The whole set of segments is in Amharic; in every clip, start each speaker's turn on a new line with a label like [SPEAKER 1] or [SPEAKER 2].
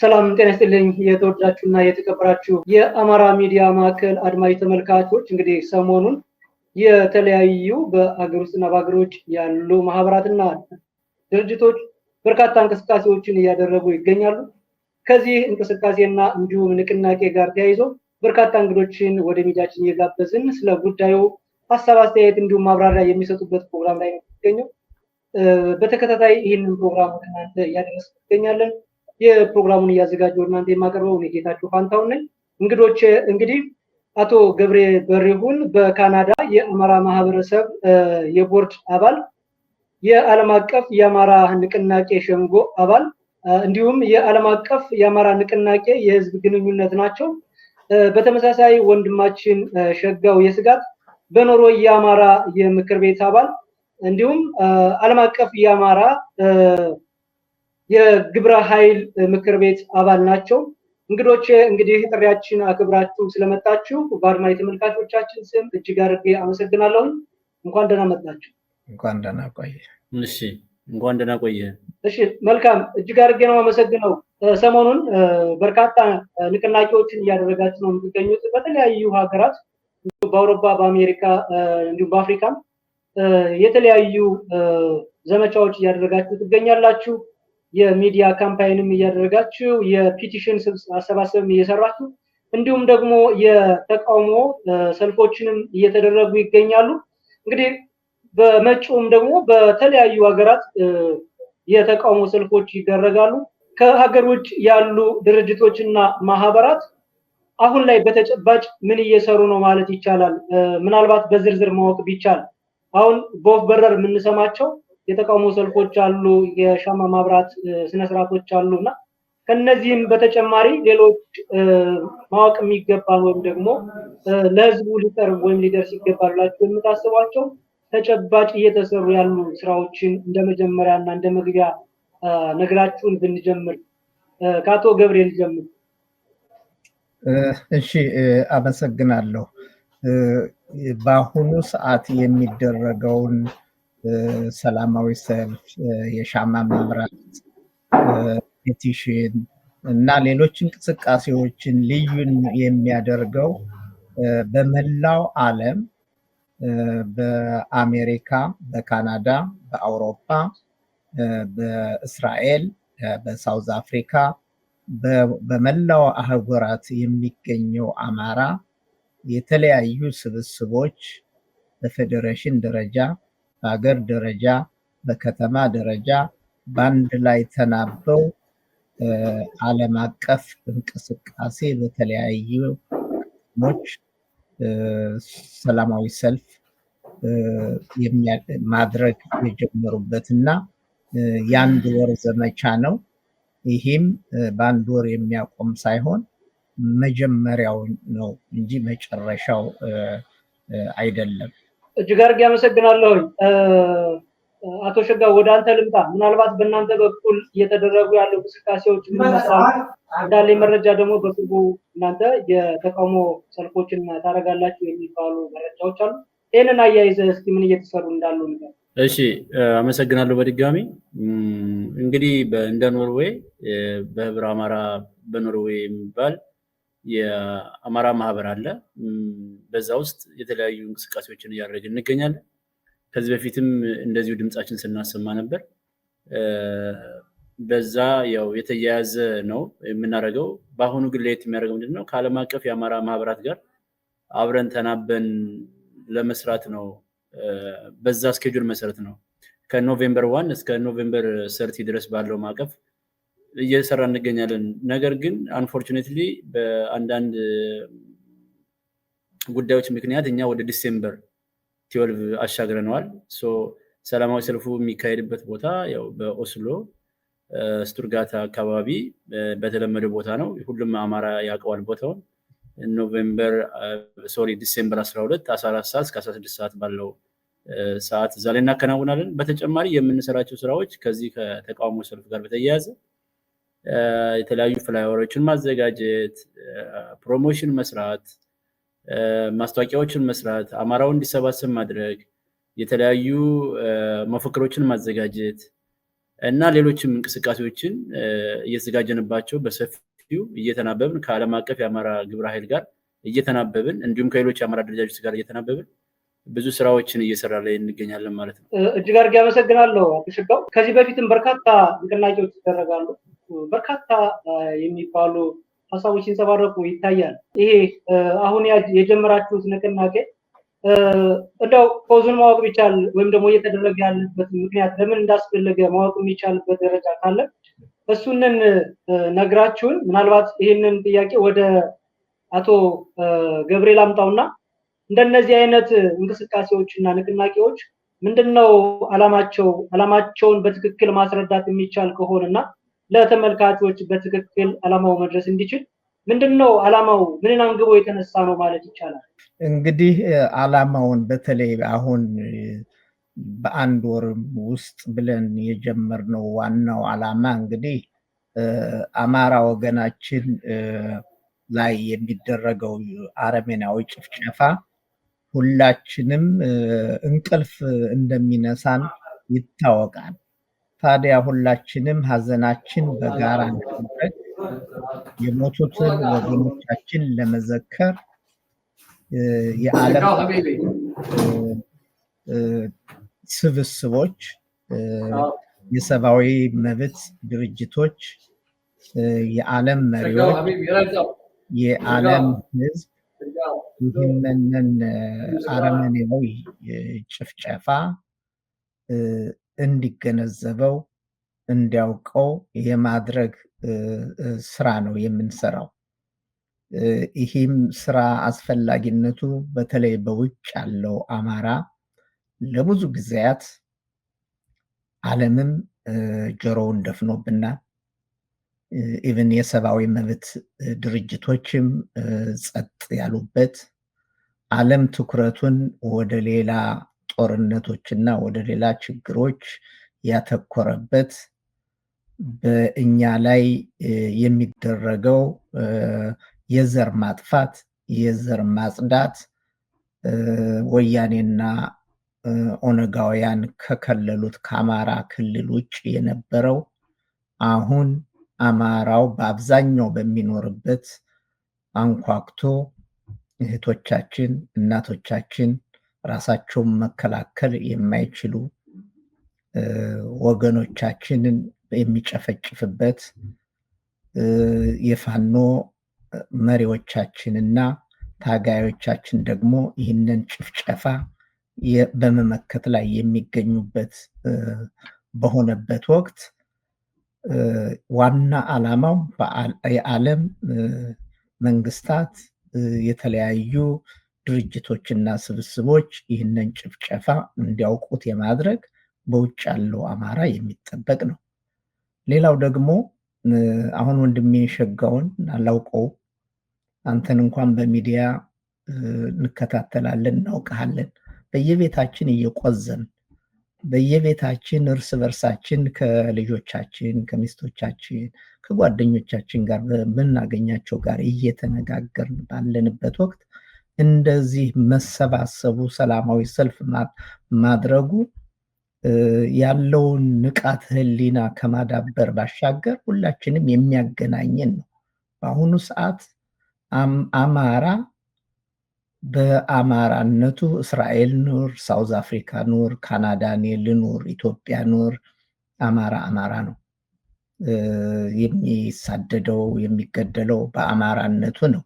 [SPEAKER 1] ሰላም ጤና ይስጥልኝ የተወደዳችሁና የተከበራችሁ የአማራ ሚዲያ ማዕከል አድማጭ ተመልካቾች፣ እንግዲህ ሰሞኑን የተለያዩ በአገር ውስጥና በአገር ውጭ ያሉ ማህበራትና ድርጅቶች በርካታ እንቅስቃሴዎችን እያደረጉ ይገኛሉ። ከዚህ እንቅስቃሴና እንዲሁም ንቅናቄ ጋር ተያይዞ በርካታ እንግዶችን ወደ ሚዲያችን እየጋበዝን ስለ ጉዳዩ ሀሳብ፣ አስተያየት እንዲሁም ማብራሪያ የሚሰጡበት ፕሮግራም ላይ ነው የሚገኘው። በተከታታይ ይህንን ፕሮግራም ወደ እናንተ እያደረስን እንገኛለን። የፕሮግራሙን እያዘጋጀሁ እናንተ የማቀርበው እኔ ጌታቸው ፋንታሁን ነኝ። እንግዶች እንግዲህ አቶ ገብሬ በሪሁን በካናዳ የአማራ ማህበረሰብ የቦርድ አባል፣ የዓለም አቀፍ የአማራ ንቅናቄ ሸንጎ አባል እንዲሁም የዓለም አቀፍ የአማራ ንቅናቄ የህዝብ ግንኙነት ናቸው። በተመሳሳይ ወንድማችን ሸጋው የስጋት በኖርዌይ የአማራ የምክር ቤት አባል እንዲሁም ዓለም አቀፍ የአማራ የግብረ ኃይል ምክር ቤት አባል ናቸው። እንግዶች እንግዲህ ጥሪያችን አክብራችሁ ስለመጣችሁ በአድማጭ ተመልካቾቻችን ስም እጅግ አድርጌ አመሰግናለሁ። እንኳን ደህና መጣችሁ።
[SPEAKER 2] እንኳን ደህና ቆየ።
[SPEAKER 3] እሺ፣ እንኳን ደህና ቆየ።
[SPEAKER 1] እሺ፣ መልካም፣ እጅግ አድርጌ ነው አመሰግነው። ሰሞኑን በርካታ ንቅናቄዎችን እያደረጋችሁ ነው የምትገኙት በተለያዩ ሀገራት፣ በአውሮፓ፣ በአሜሪካ እንዲሁም በአፍሪካም የተለያዩ ዘመቻዎች እያደረጋችሁ ትገኛላችሁ። የሚዲያ ካምፓይንም እያደረጋችሁ የፒቲሽን አሰባሰብም እየሰራችሁ እንዲሁም ደግሞ የተቃውሞ ሰልፎችንም እየተደረጉ ይገኛሉ። እንግዲህ በመጪውም ደግሞ በተለያዩ ሀገራት የተቃውሞ ሰልፎች ይደረጋሉ። ከሀገር ውጭ ያሉ ድርጅቶችና ማህበራት አሁን ላይ በተጨባጭ ምን እየሰሩ ነው ማለት ይቻላል? ምናልባት በዝርዝር ማወቅ ቢቻል አሁን በወፍ በረር የምንሰማቸው የተቃውሞ ሰልፎች አሉ፣ የሻማ ማብራት ስነስርዓቶች አሉና ከነዚህም በተጨማሪ ሌሎች ማወቅ የሚገባን ወይም ደግሞ ለህዝቡ ሊቀርብ ወይም ሊደርስ ይገባል ብላችሁ የምታስቧቸው ተጨባጭ እየተሰሩ ያሉ ስራዎችን እንደ መጀመሪያና እንደ መግቢያ ነግራችሁን ብንጀምር። ከአቶ ገብሬ ልጀምር።
[SPEAKER 2] እሺ፣ አመሰግናለሁ። በአሁኑ ሰዓት የሚደረገውን ሰላማዊ ሰልፍ፣ የሻማ ማብራት፣ ፔቲሽን እና ሌሎች እንቅስቃሴዎችን ልዩን የሚያደርገው በመላው ዓለም በአሜሪካ፣ በካናዳ፣ በአውሮፓ፣ በእስራኤል፣ በሳውዝ አፍሪካ፣ በመላው አህጉራት የሚገኘው አማራ የተለያዩ ስብስቦች በፌዴሬሽን ደረጃ፣ በሀገር ደረጃ፣ በከተማ ደረጃ በአንድ ላይ ተናበው ዓለም አቀፍ እንቅስቃሴ በተለያዩ ከተሞች ሰላማዊ ሰልፍ ማድረግ የጀመሩበትና የአንድ ወር ዘመቻ ነው። ይህም በአንድ ወር የሚያቆም ሳይሆን መጀመሪያው ነው እንጂ መጨረሻው አይደለም።
[SPEAKER 1] እጅግ አድርጌ አመሰግናለሁ። አቶ ሸጋው ወደ አንተ ልምጣ። ምናልባት በእናንተ በኩል እየተደረጉ ያሉ እንቅስቃሴዎች ምን ይመስላሉ? እንዳለ መረጃ ደግሞ በቅርቡ እናንተ የተቃውሞ ሰልፎችን ታደርጋላችሁ የሚባሉ መረጃዎች አሉ። ይህንን አያይዘህ እስኪ ምን እየተሰሩ እንዳሉ ነገር።
[SPEAKER 3] እሺ፣ አመሰግናለሁ በድጋሚ። እንግዲህ እንደ ኖርዌይ በህብረ አማራ በኖርዌይ የሚባል የአማራ ማህበር አለ። በዛ ውስጥ የተለያዩ እንቅስቃሴዎችን እያደረግን እንገኛለን። ከዚህ በፊትም እንደዚሁ ድምጻችን ስናሰማ ነበር። በዛ ያው የተያያዘ ነው የምናደርገው። በአሁኑ ግን ለየት የሚያደርገው ምንድነው? ከዓለም አቀፍ የአማራ ማህበራት ጋር አብረን ተናበን ለመስራት ነው። በዛ ስኬጁል መሰረት ነው ከኖቬምበር 1 እስከ ኖቬምበር 30 ድረስ ባለው ማዕቀፍ እየሰራ እንገኛለን። ነገር ግን አንፎርቹኔትሊ በአንዳንድ ጉዳዮች ምክንያት እኛ ወደ ዲሴምበር 12 አሻግረነዋል። ሰላማዊ ሰልፉ የሚካሄድበት ቦታ ያው በኦስሎ ስቱርጋት አካባቢ በተለመደ ቦታ ነው። ሁሉም አማራ ያውቀዋል ቦታውን። ዲሴምበር 12 14 ሰዓት እስከ 16 ሰዓት ባለው ሰዓት እዛ ላይ እናከናውናለን። በተጨማሪ የምንሰራቸው ስራዎች ከዚህ ከተቃውሞ ሰልፍ ጋር በተያያዘ የተለያዩ ፍላይወሮችን ማዘጋጀት፣ ፕሮሞሽን መስራት፣ ማስታወቂያዎችን መስራት፣ አማራው እንዲሰባሰብ ማድረግ፣ የተለያዩ መፈክሮችን ማዘጋጀት፣ እና ሌሎችም እንቅስቃሴዎችን እየተዘጋጀንባቸው በሰፊው እየተናበብን ከዓለም አቀፍ የአማራ ግብረ ኃይል ጋር እየተናበብን እንዲሁም ከሌሎች የአማራ ድርጅቶች ጋር እየተናበብን ብዙ ስራዎችን እየሰራ ላይ እንገኛለን ማለት ነው።
[SPEAKER 1] እጅግ አድርጌ አመሰግናለሁ አቶ ሽጋው። ከዚህ በፊትም በርካታ ንቅናቄዎች ይደረጋሉ። በርካታ የሚባሉ ሀሳቦች ሲንጸባረቁ ይታያል። ይሄ አሁን የጀመራችሁት ንቅናቄ እንደው ፖዙን ማወቅ ቢቻል ወይም ደግሞ እየተደረገ ያለበት ምክንያት ለምን እንዳስፈለገ ማወቅ የሚቻልበት ደረጃ ካለ እሱንን ነግራችሁን ምናልባት ይህንን ጥያቄ ወደ አቶ ገብርኤል አምጣውና እንደነዚህ አይነት እንቅስቃሴዎች እና ንቅናቄዎች ምንድነው ዓላማቸውን በትክክል ማስረዳት የሚቻል ከሆነና ለተመልካቾች በትክክል ዓላማው መድረስ እንዲችል ምንድነው ዓላማው ምንን አንግቦ የተነሳ ነው ማለት ይቻላል?
[SPEAKER 2] እንግዲህ ዓላማውን በተለይ አሁን በአንድ ወር ውስጥ ብለን የጀመርነው ዋናው ዓላማ እንግዲህ አማራ ወገናችን ላይ የሚደረገው አረመኔያዊ ጭፍጨፋ ሁላችንም እንቅልፍ እንደሚነሳን ይታወቃል። ታዲያ ሁላችንም ሀዘናችን በጋራ እንድንረግ የሞቱትን ወገኖቻችን ለመዘከር የዓለም ስብስቦች፣ የሰብአዊ መብት ድርጅቶች፣ የዓለም መሪዎች፣ የዓለም ሕዝብ ይህንን አረመኔያዊ ጭፍጨፋ እንዲገነዘበው እንዲያውቀው የማድረግ ስራ ነው የምንሰራው። ይህም ስራ አስፈላጊነቱ በተለይ በውጭ ያለው አማራ ለብዙ ጊዜያት ዓለምም ጆሮውን ደፍኖብናል። ኢቭን የሰብአዊ መብት ድርጅቶችም ጸጥ ያሉበት፣ ዓለም ትኩረቱን ወደ ሌላ ጦርነቶችና ወደ ሌላ ችግሮች ያተኮረበት፣ በእኛ ላይ የሚደረገው የዘር ማጥፋት፣ የዘር ማጽዳት ወያኔና ኦነጋውያን ከከለሉት ከአማራ ክልል ውጭ የነበረው አሁን አማራው በአብዛኛው በሚኖርበት አንኳኩቶ እህቶቻችን፣ እናቶቻችን ራሳቸውን መከላከል የማይችሉ ወገኖቻችንን የሚጨፈጭፍበት፣ የፋኖ መሪዎቻችንና ታጋዮቻችን ደግሞ ይህንን ጭፍጨፋ በመመከት ላይ የሚገኙበት በሆነበት ወቅት ዋና ዓላማው የዓለም መንግስታት፣ የተለያዩ ድርጅቶችና ስብስቦች ይህንን ጭፍጨፋ እንዲያውቁት የማድረግ በውጭ ያለው አማራ የሚጠበቅ ነው። ሌላው ደግሞ አሁን ወንድሜ ሸጋውን አላውቀው፣ አንተን እንኳን በሚዲያ እንከታተላለን፣ እናውቃለን። በየቤታችን እየቆዘን በየቤታችን እርስ በርሳችን ከልጆቻችን፣ ከሚስቶቻችን፣ ከጓደኞቻችን ጋር በምናገኛቸው ጋር እየተነጋገርን ባለንበት ወቅት እንደዚህ መሰባሰቡ፣ ሰላማዊ ሰልፍ ማድረጉ ያለውን ንቃተ ህሊና ከማዳበር ባሻገር ሁላችንም የሚያገናኘን ነው። በአሁኑ ሰዓት አማራ በአማራነቱ እስራኤል ኑር፣ ሳውዝ አፍሪካ ኑር፣ ካናዳ ኑር፣ ኢትዮጵያ ኑር፣ አማራ ነው። የሚሳደደው የሚገደለው በአማራነቱ ነው።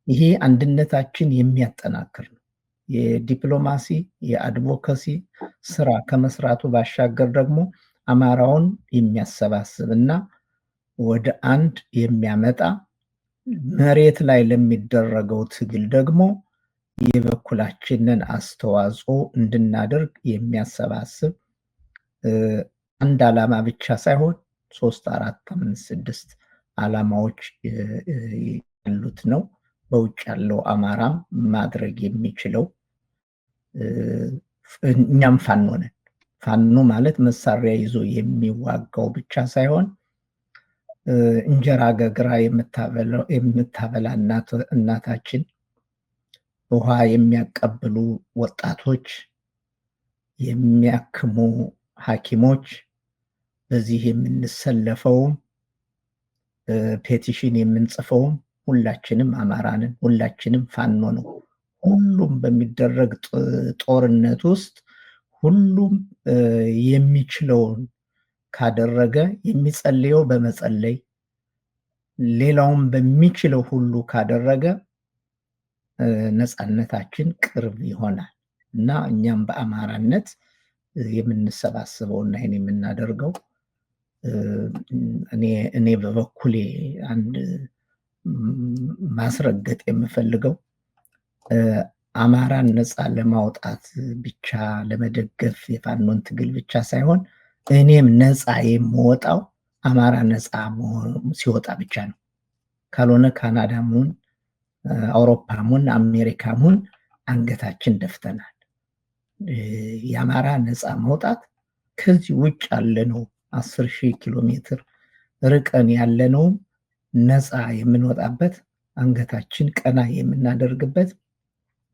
[SPEAKER 2] ይሄ አንድነታችን የሚያጠናክር ነው። የዲፕሎማሲ የአድቮካሲ ስራ ከመስራቱ ባሻገር ደግሞ አማራውን የሚያሰባስብ እና ወደ አንድ የሚያመጣ፣ መሬት ላይ ለሚደረገው ትግል ደግሞ የበኩላችንን አስተዋጽኦ እንድናደርግ የሚያሰባስብ አንድ ዓላማ ብቻ ሳይሆን 3፣ 4፣ 5፣ 6 ዓላማዎች ያሉት ነው። በውጭ ያለው አማራም ማድረግ የሚችለው እኛም ፋኖ ነን። ፋኖ ማለት መሳሪያ ይዞ የሚዋጋው ብቻ ሳይሆን እንጀራ ገግራ የምታበላ እናታችን፣ ውሃ የሚያቀብሉ ወጣቶች፣ የሚያክሙ ሐኪሞች፣ በዚህ የምንሰለፈው ፔቲሽን የምንጽፈው ሁላችንም አማራንን ሁላችንም ፋኖ ነው። ሁሉም በሚደረግ ጦርነት ውስጥ ሁሉም የሚችለውን ካደረገ የሚጸልየው በመጸለይ ሌላውም በሚችለው ሁሉ ካደረገ ነፃነታችን ቅርብ ይሆናል እና እኛም በአማራነት የምንሰባሰበውና ይሄን የምናደርገው እኔ በበኩሌ አንድ ማስረገጥ የምፈልገው አማራን ነፃ ለማውጣት ብቻ ለመደገፍ የፋኖን ትግል ብቻ ሳይሆን እኔም ነፃ የምወጣው አማራ ነፃ ሲወጣ ብቻ ነው። ካልሆነ ካናዳም ሁን አውሮፓም ሁን አሜሪካም ሁን አንገታችን ደፍተናል። የአማራ ነፃ መውጣት ከዚህ ውጭ ያለነው 10,000 ኪሎ ሜትር ርቀን ያለነው ነፃ የምንወጣበት አንገታችን ቀና የምናደርግበት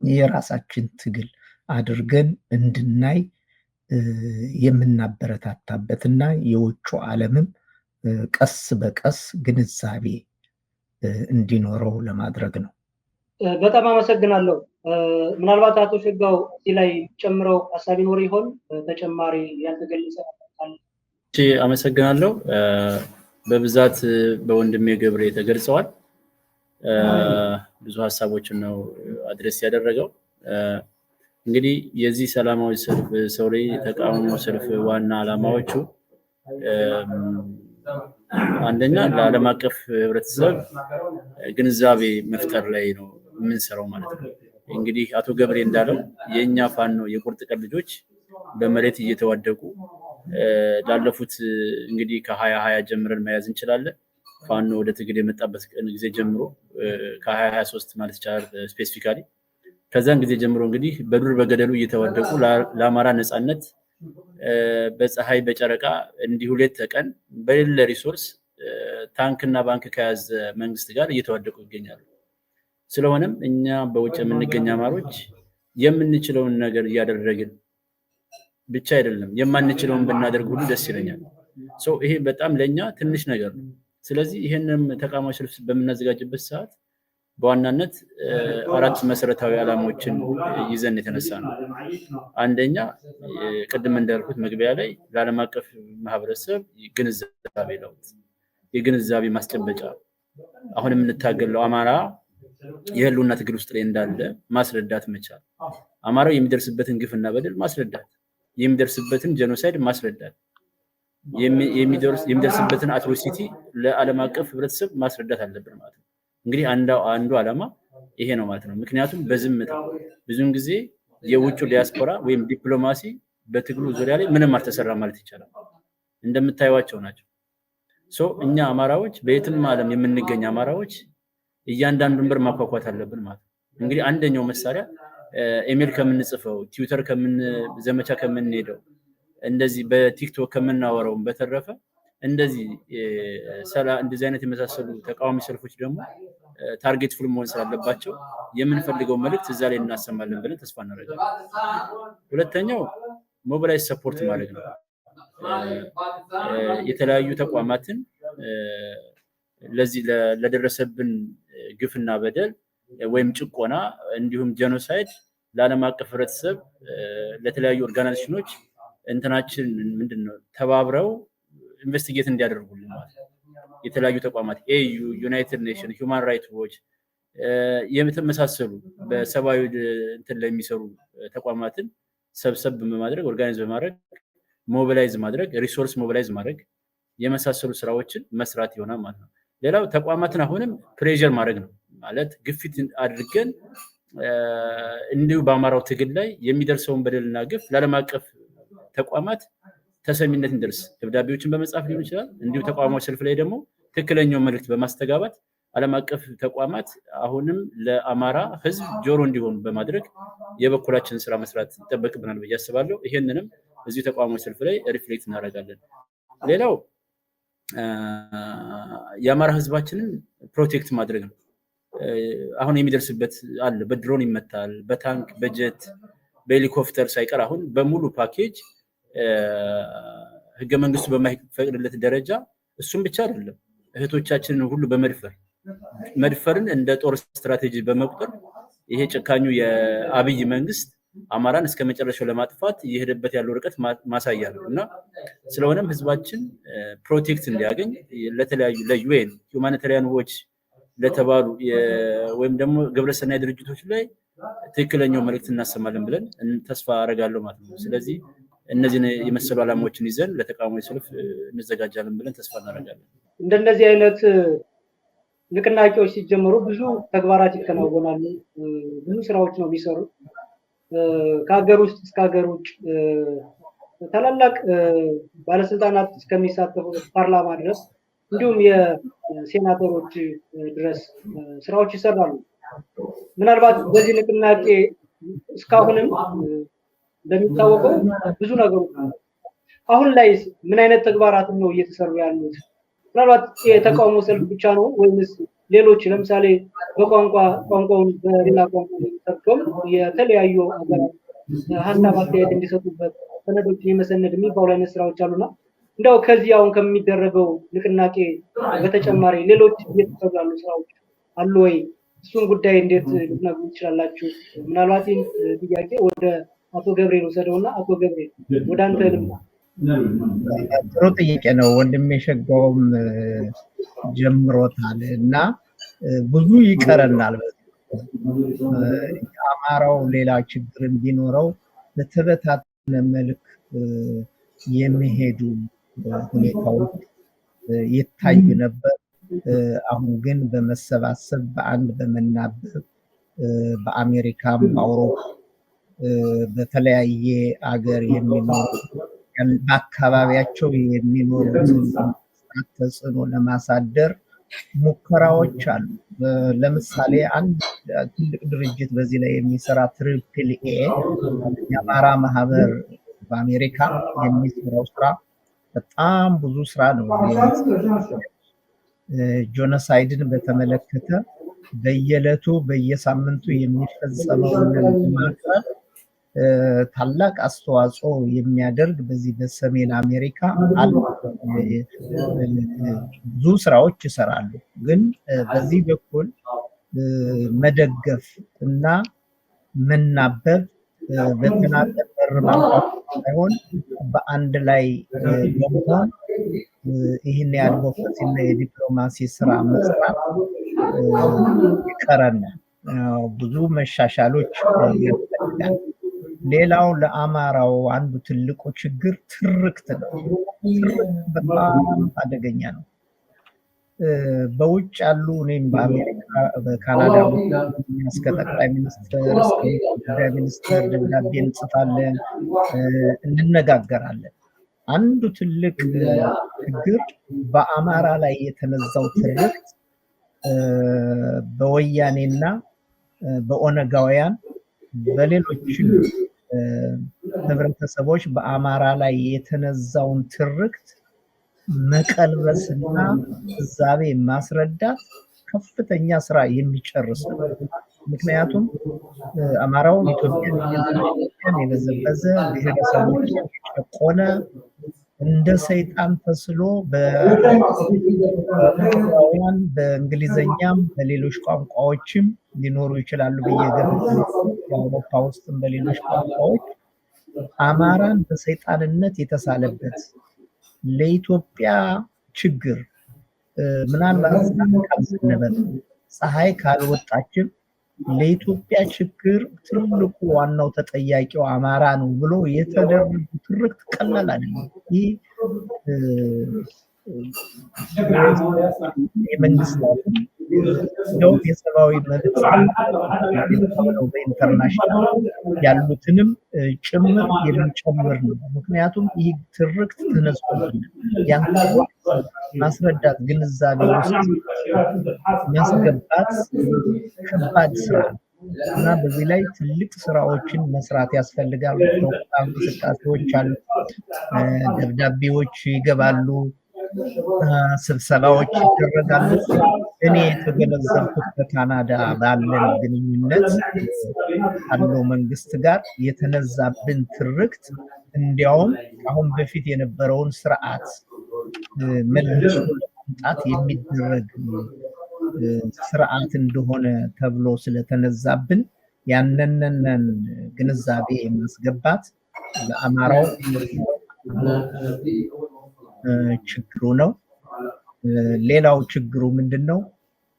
[SPEAKER 2] የራሳችን ትግል አድርገን እንድናይ የምናበረታታበትና የውጭ ዓለምም ቀስ በቀስ ግንዛቤ እንዲኖረው ለማድረግ ነው።
[SPEAKER 1] በጣም አመሰግናለሁ። ምናልባት አቶ ሸጋው እዚህ ላይ ጨምረው ሀሳብ ይኖር ይሆን? ተጨማሪ ያልተገለጸ
[SPEAKER 3] አመሰግናለሁ። በብዛት በወንድሜ ገብሬ ተገልጸዋል። ብዙ ሀሳቦችን ነው አድሬስ ያደረገው። እንግዲህ የዚህ ሰላማዊ ሰልፍ ሰው ላይ ተቃውሞ ሰልፍ ዋና ዓላማዎቹ አንደኛ ለዓለም አቀፍ ህብረተሰብ ግንዛቤ መፍጠር ላይ ነው የምንሰራው ማለት ነው። እንግዲህ አቶ ገብሬ እንዳለው የኛ ፋኖ የቁርጥ ቀን ልጆች በመሬት እየተዋደቁ ላለፉት እንግዲህ ከ2020 ጀምረን መያዝ እንችላለን። ፋኖ ወደ ትግል የመጣበት ጊዜ ጀምሮ ከ2023 ማለት ይቻላል ስፔሲፊካሊ ከዛን ጊዜ ጀምሮ እንግዲህ በዱር በገደሉ እየተዋደቁ ለአማራ ነፃነት በፀሐይ በጨረቃ እንዲሁ ሌት ተቀን በሌለ ሪሶርስ ታንክና ባንክ ከያዘ መንግስት ጋር እየተዋደቁ ይገኛሉ። ስለሆነም እኛ በውጭ የምንገኝ አማሮች የምንችለውን ነገር እያደረግን ብቻ አይደለም የማንችለውን ብናደርግ ሁሉ ደስ ይለኛል። ይሄ በጣም ለኛ ትንሽ ነገር ነው። ስለዚህ ይሄንን ተቃውሞ ሰልፍ በምናዘጋጅበት ሰዓት በዋናነት 4 መሰረታዊ ዓላማዎችን ይዘን የተነሳ ነው። አንደኛ ቅድም እንዳልኩት መግቢያ ላይ ለዓለም አቀፍ ማህበረሰብ ግንዛቤ ለውጥ የግንዛቤ ማስጨበጫ አሁን የምንታገለው አማራ የህልውና ትግል ውስጥ ላይ እንዳለ ማስረዳት መቻል፣ አማራው የሚደርስበትን ግፍና በደል ማስረዳት፣ የሚደርስበትን ጄኖሳይድ ማስረዳት፣ የሚደርስበትን አትሮሲቲ ለዓለም አቀፍ ህብረተሰብ ማስረዳት አለብን ማለት ነው። እንግዲህ አንዱ ዓላማ ይሄ ነው ማለት ነው። ምክንያቱም በዝምታ ብዙውን ጊዜ የውጭ ዲያስፖራ ወይም ዲፕሎማሲ በትግሉ ዙሪያ ላይ ምንም አልተሰራ ማለት ይቻላል። እንደምታዩዋቸው ናቸው። እኛ አማራዎች በየትም ዓለም የምንገኝ አማራዎች እያንዳንዱን በር ማኳኳት አለብን ማለት ነው። እንግዲህ አንደኛው መሳሪያ ኢሜል ከምንጽፈው ትዊተር ዘመቻ ከምንሄደው እንደዚህ በቲክቶክ ከምናወራው በተረፈ እንደዚህ አይነት የመሳሰሉ ተቃዋሚ ሰልፎች ደግሞ ታርጌት ፉል መሆን ስላለባቸው የምንፈልገው መልእክት እዛ ላይ እናሰማለን ብለን ተስፋ እናደርጋለን። ሁለተኛው ሞቢላይዝ ሰፖርት ማድረግ ነው። የተለያዩ ተቋማትን ለዚህ ለደረሰብን ግፍና በደል ወይም ጭቆና እንዲሁም ጄኖሳይድ ለዓለም አቀፍ ህብረተሰብ ለተለያዩ ኦርጋናይዜሽኖች እንትናችን ምንድነው ተባብረው ኢንቨስቲጌት እንዲያደርጉልን ማለት ነው። የተለያዩ ተቋማት ኤዩ፣ ዩናይትድ ኔሽን፣ ሂውማን ራይትስ ዎች የመሳሰሉ በሰብአዊ እንትን ላይ የሚሰሩ ተቋማትን ሰብሰብ በማድረግ ኦርጋናይዝ በማድረግ ሞቢላይዝ ማድረግ ሪሶርስ ሞቢላይዝ ማድረግ የመሳሰሉ ስራዎችን መስራት ይሆናል ማለት ነው። ሌላው ተቋማትን አሁንም ፕሬሸር ማድረግ ነው ማለት ግፊት አድርገን እንዲሁ በአማራው ትግል ላይ የሚደርሰውን በደልና ግፍ ለዓለም አቀፍ ተቋማት ተሰሚነት እንዲደርስ ደብዳቤዎችን በመጻፍ ሊሆን ይችላል። እንዲሁ ተቋማዊ ሰልፍ ላይ ደግሞ ትክክለኛው መልእክት በማስተጋባት ዓለም አቀፍ ተቋማት አሁንም ለአማራ ህዝብ ጆሮ እንዲሆኑ በማድረግ የበኩላችን ስራ መስራት ይጠበቅብናል ብዬ አስባለሁ። ይሄንንም እዚህ ተቋማዊ ሰልፍ ላይ ሪፍሌክት እናደርጋለን። ሌላው የአማራ ህዝባችንን ፕሮቴክት ማድረግ ነው። አሁን የሚደርስበት አለ፣ በድሮን ይመታል፣ በታንክ በጀት በሄሊኮፕተር ሳይቀር አሁን በሙሉ ፓኬጅ ህገ መንግስቱ በማይፈቅድለት ደረጃ እሱም ብቻ አይደለም እህቶቻችንን ሁሉ መድፈርን እንደ ጦር ስትራቴጂ በመቁጠር ይሄ ጨካኙ የአብይ መንግስት አማራን እስከ መጨረሻው ለማጥፋት እየሄደበት ያለው ርቀት ማሳያ ነውና ስለሆነም ህዝባችን ፕሮቴክት እንዲያገኝ ለተለያዩ ለዩኤን ሁማኒታሪያን ዎች ለተባሉ ወይም ደግሞ ግብረሰናይ ድርጅቶች ላይ ትክክለኛው መልእክት እናሰማለን ብለን ተስፋ አረጋለሁ ማለት ነው። ስለዚህ እነዚህ የመሰሉ ዓላማዎችን ይዘን ለተቃውሞ ሰልፍ እንዘጋጃለን ብለን ተስፋ እናደርጋለን።
[SPEAKER 1] እንደነዚህ አይነት ንቅናቄዎች ሲጀመሩ ብዙ ተግባራት ይከናወናሉ። ብዙ ስራዎች ነው የሚሰሩት። ከሀገር ውስጥ እስከ ሀገር ውጭ ታላላቅ ባለስልጣናት እስከሚሳተፉ ፓርላማ ድረስ እንዲሁም የሴናተሮች ድረስ ስራዎች ይሰራሉ። ምናልባት በዚህ ንቅናቄ እስካሁንም እንደሚታወቀው ብዙ ነገሮች አሁን ላይ ምን አይነት ተግባራት ነው እየተሰሩ ያሉት? ምናልባት የተቃውሞ ሰልፍ ብቻ ነው ወይስ ሌሎች ለምሳሌ በቋንቋውን በሌላ ቋንቋ ተጠቅመው የተለያዩ ሀገራት ሀሳብ አስተያየት እንዲሰጡበት ሰነዶችን የመሰነድ የሚባሉ አይነት ስራዎች አሉና እንደው ከዚህ አሁን ከሚደረገው ንቅናቄ በተጨማሪ ሌሎች እየተሰሩ ያሉ ስራዎች አሉ ወይ? እሱን ጉዳይ እንዴት ልትነግሩ ትችላላችሁ? ምናልባት ጥያቄ ወደ አቶ ገብርኤል ወሰደውና አቶ ገብርኤል ወደ አንተ ልምጣ።
[SPEAKER 2] ጥሩ ጥያቄ ነው። ወንድሜ ሸጋውም ጀምሮታል እና ብዙ ይቀረናል። አማራው ሌላ ችግር ቢኖረው በተበታተነ መልክ የሚሄዱ ሁኔታዎች ይታዩ ነበር። አሁን ግን በመሰባሰብ በአንድ በመናበብ በአሜሪካም በአውሮፓ በተለያየ አገር የሚኖሩ በአካባቢያቸው የሚኖሩትን ተጽዕኖ ለማሳደር ሙከራዎች አሉ። ለምሳሌ አንድ ትልቅ ድርጅት በዚህ ላይ የሚሰራ ትሪፕል ኤ የአማራ ማህበር በአሜሪካ የሚሰራው ስራ በጣም ብዙ ስራ ነው። ጆኖሳይድን በተመለከተ በየዕለቱ በየሳምንቱ የሚፈጸመውን ማቅረብ ታላቅ አስተዋጽኦ የሚያደርግ በዚህ በሰሜን አሜሪካ ብዙ ስራዎች ይሰራሉ። ግን በዚህ በኩል መደገፍ እና መናበብ በተናጠል ማውጣት ሳይሆን በአንድ ላይ በመሆን ይህን የአድቮኬሲና የዲፕሎማሲ ስራ መስራት ይቀረናል። ብዙ መሻሻሎች ያስፈልጋል። ሌላው ለአማራው አንዱ ትልቁ ችግር ትርክት ነው። ትርክት በጣም አደገኛ ነው። በውጭ ያሉ እኔም በአሜሪካ በካናዳ እስከ ጠቅላይ ሚኒስትር እስከ ጉዳይ ሚኒስትር ደብዳቤ እንጽፋለን፣ እንነጋገራለን። አንዱ ትልቅ ችግር በአማራ ላይ የተነዛው ትርክት በወያኔና በኦነጋውያን በሌሎች ህብረተሰቦች በአማራ ላይ የተነዛውን ትርክት መቀልበስና እዛቤ ማስረዳት ከፍተኛ ስራ የሚጨርስ ነው። ምክንያቱም አማራው ኢትዮጵያን የበዘበዘ ብሔረሰቦች የጨቆነ እንደ ሰይጣን ተስሎ በአውሮፓውያን በእንግሊዘኛም በሌሎች ቋንቋዎችም ሊኖሩ ይችላሉ በየገበያው በአውሮፓ ውስጥም በሌሎች ቋንቋዎች አማራን በሰይጣንነት የተሳለበት ለኢትዮጵያ ችግር ምናልባት ፀሐይ ካልወጣችም ለኢትዮጵያ ችግር ትልቁ ዋናው ተጠያቂው አማራ ነው ብሎ የተደረገ ትርክት ቀላል አይደለም። ይህ የመንግስታት እንደውም የሰብአዊ መብት ነው በኢንተርናሽናል ያሉትንም ጭምር የሚጨምር ነው። ምክንያቱም ይህ ትርክት ተነስቶብናል። ያን ማስረዳት ግንዛቤ ውስጥ ማስገባት ከባድ ስራ እና በዚህ ላይ ትልቅ ስራዎችን መስራት ያስፈልጋል። እንቅስቃሴዎች አሉ፣ ደብዳቤዎች ይገባሉ፣ ስብሰባዎች ይደረጋሉ። እኔ የተገነዘብኩት በካናዳ ባለን ግንኙነት ካለው መንግስት ጋር የተነዛብን ትርክት እንዲያውም አሁን በፊት የነበረውን ስርዓት መልሶ ለማምጣት የሚደረግ ስርዓት እንደሆነ ተብሎ ስለተነዛብን ያንነን ግንዛቤ የማስገባት ለአማራው ችግሩ ነው። ሌላው ችግሩ ምንድነው?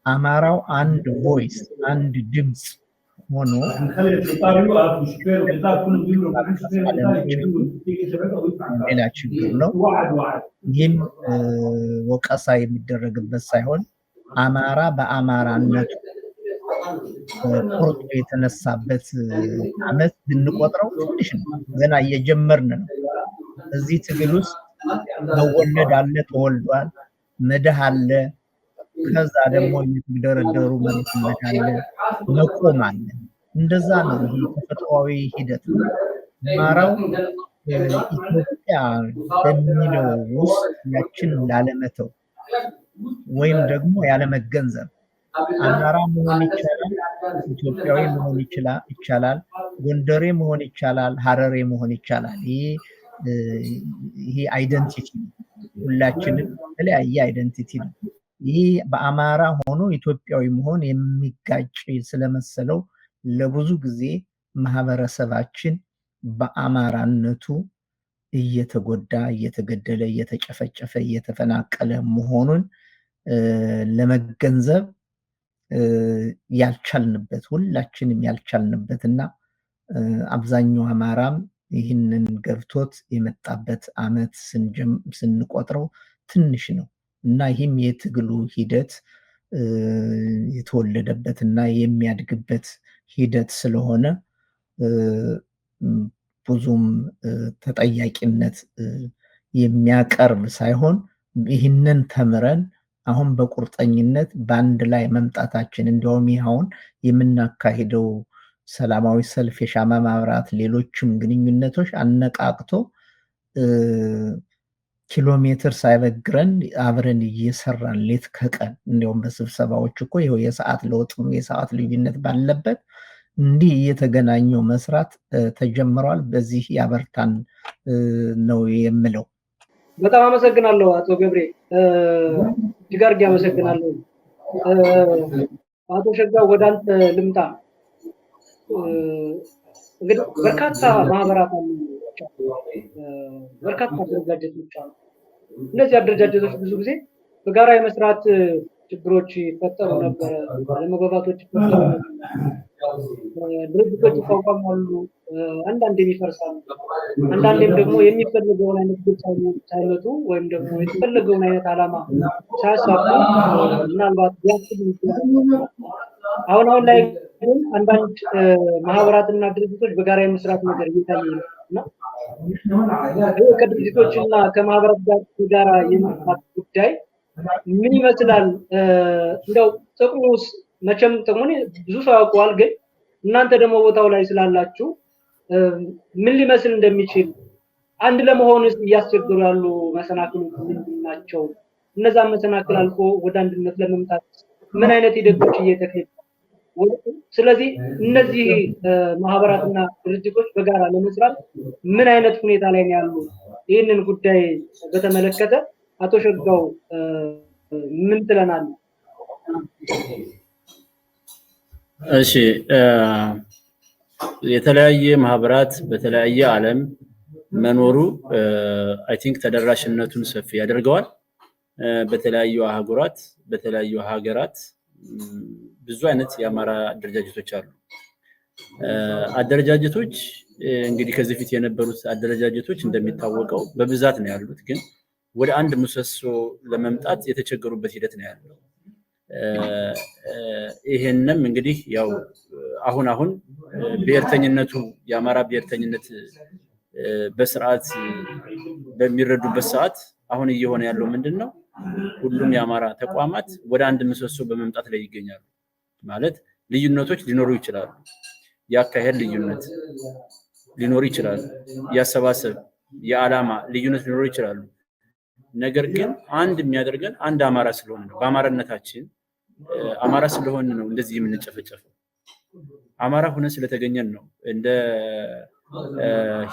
[SPEAKER 2] አማራው አንድ ቮይስ አንድ ድምጽ ሆኖ ሌላ ችግር ነው። ይህም ወቀሳ የሚደረግበት ሳይሆን አማራ በአማራነቱ ቆርጦ የተነሳበት ዓመት ብንቆጥረው ትንሽ ነው። ገና እየጀመርን ነው። እዚህ ትግል ውስጥ መወለድ አለ፣ ተወልዷል፣ መድህ አለ፣ ከዛ ደግሞ የሚደረደሩ መሬት አለ፣ መቆም አለ። እንደዛ ነው። ይሄ ተፈጥሯዊ ሂደት ነው። አማራው ኢትዮጵያ በሚለው ውስጥ ያችን ላለመተው ወይም ደግሞ ያለመገንዘብ አማራ መሆን ይቻላል፣ ኢትዮጵያዊ መሆን ይቻላል፣ ጎንደሬ መሆን ይቻላል፣ ሀረሬ መሆን ይቻላል። ይሄ አይደንቲቲ ሁላችንም የተለያየ አይደንቲቲ ነው። ይህ በአማራ ሆኖ ኢትዮጵያዊ መሆን የሚጋጭ ስለመሰለው ለብዙ ጊዜ ማህበረሰባችን በአማራነቱ እየተጎዳ እየተገደለ እየተጨፈጨፈ እየተፈናቀለ መሆኑን ለመገንዘብ ያልቻልንበት ሁላችንም ያልቻልንበትና አብዛኛው አማራም ይህንን ገብቶት የመጣበት ዓመት ስንቆጥረው ትንሽ ነው እና ይህም የትግሉ ሂደት የተወለደበትና የሚያድግበት ሂደት ስለሆነ ብዙም ተጠያቂነት የሚያቀርብ ሳይሆን ይህንን ተምረን አሁን በቁርጠኝነት በአንድ ላይ መምጣታችን እንዲያውም ይኸውን የምናካሂደው ሰላማዊ ሰልፍ፣ የሻማ ማብራት፣ ሌሎችም ግንኙነቶች አነቃቅቶ ኪሎ ሜትር ሳይበግረን አብረን እየሰራን ሌት ከቀን እንዲያውም በስብሰባዎች እኮ ይኸው የሰዓት ለውጥም የሰዓት ልዩነት ባለበት እንዲህ እየተገናኘው መስራት ተጀምሯል። በዚህ ያበርታን ነው የምለው።
[SPEAKER 1] በጣም አመሰግናለሁ አቶ ገብሬ፣ እጅግ አድርጌ አመሰግናለሁ። አቶ ሸጋው ወደ አንተ ልምጣ። እንግዲህ በርካታ ማህበራት አሉ፣ በርካታ አደረጃጀቶች አሉ። እነዚህ አደረጃጀቶች ብዙ ጊዜ በጋራ የመስራት ችግሮች ይፈጠሩ ነበረ፣ አለመግባባቶች ይፈጠሩ ነበር። ድርጅቶች ይቋቋማሉ፣ አንዳንዴም ይፈርሳሉ። አንዳንዴም ደግሞ የሚፈልገውን አይነት ግብ ሳይመጡ ወይም ደግሞ የተፈለገውን አይነት ዓላማ ሳያሳኩ ምናልባት ቢያስቡ ይችላል። አሁን ላይ ግን አንዳንድ ማህበራትና ድርጅቶች በጋራ የመስራት ነገር እየታየ ነው እና ከድርጅቶችና ከማህበራት ጋር የመስራት ጉዳይ ምን ይመስላል? እንደው ጥቅሙስ መቼም ጥቅሙን ብዙ ሰው ያውቀዋል፣ ግን እናንተ ደግሞ ቦታው ላይ ስላላችሁ ምን ሊመስል እንደሚችል አንድ ለመሆንስ እያስቸገሩ ያሉ መሰናክሎች ምንድን ናቸው? እነዛን መሰናክል አልፎ ወደ አንድነት ለመምጣት ምን አይነት ሂደቶች እየተካሄዱ? ስለዚህ እነዚህ ማህበራትና ድርጅቶች በጋራ ለመስራት ምን አይነት ሁኔታ ላይ ነው ያሉ? ይህንን ጉዳይ በተመለከተ አቶ ሸጋው ምን ትለናል?
[SPEAKER 3] እሺ፣ የተለያየ ማህበራት በተለያየ ዓለም መኖሩ አይ ቲንክ ተደራሽነቱን ሰፊ ያደርገዋል። በተለያዩ አህጉራት በተለያዩ ሀገራት ብዙ አይነት የአማራ አደረጃጀቶች አሉ። አደረጃጀቶች እንግዲህ ከዚህ ፊት የነበሩት አደረጃጀቶች እንደሚታወቀው በብዛት ነው ያሉት፣ ግን ወደ አንድ ምሰሶ ለመምጣት የተቸገሩበት ሂደት ነው ያለው። ይሄንም እንግዲህ ያው አሁን ብሔርተኝነቱ የአማራ ብሔርተኝነት በስርዓት በሚረዱበት ሰዓት አሁን እየሆነ ያለው ምንድነው? ሁሉም የአማራ ተቋማት ወደ አንድ ምሰሶ በመምጣት ላይ ይገኛሉ። ማለት ልዩነቶች ሊኖሩ ይችላሉ፣ ያካሄድ ልዩነት ሊኖሩ ይችላሉ፣ ያሰባሰብ የዓላማ ልዩነት ሊኖሩ ይችላሉ። ነገር ግን አንድ የሚያደርገን አንድ አማራ ስለሆነ ነው። በአማራነታችን አማራ ስለሆነ ነው እንደዚህ የምንጨፈጨፈው። አማራ ሆነን ስለተገኘን ነው እንደ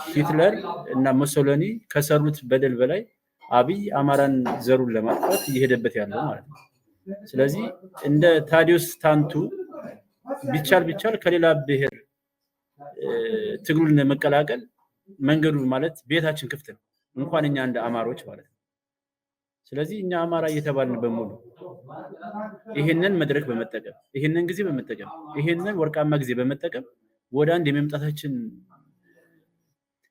[SPEAKER 3] ሂትለር እና ሙሶሎኒ ከሰሩት በደል በላይ አብይ አማራን ዘሩን ለማጥፋት እየሄደበት ያለው ማለት ነው። ስለዚህ እንደ ታዲዮስ ታንቱ ቢቻል ከሌላ ብሔር ትግሉን መቀላቀል መንገዱ ማለት ቤታችን ክፍት ነው፣ እንኳን እኛ እንደ አማሮች ማለት ነው። ስለዚህ እኛ አማራ እየተባልን በሙሉ ይሄንን መድረክ በመጠቀም ይሄንን ጊዜ በመጠቀም ይሄንን ወርቃማ ጊዜ በመጠቀም ወደ አንድ የመምጣታችን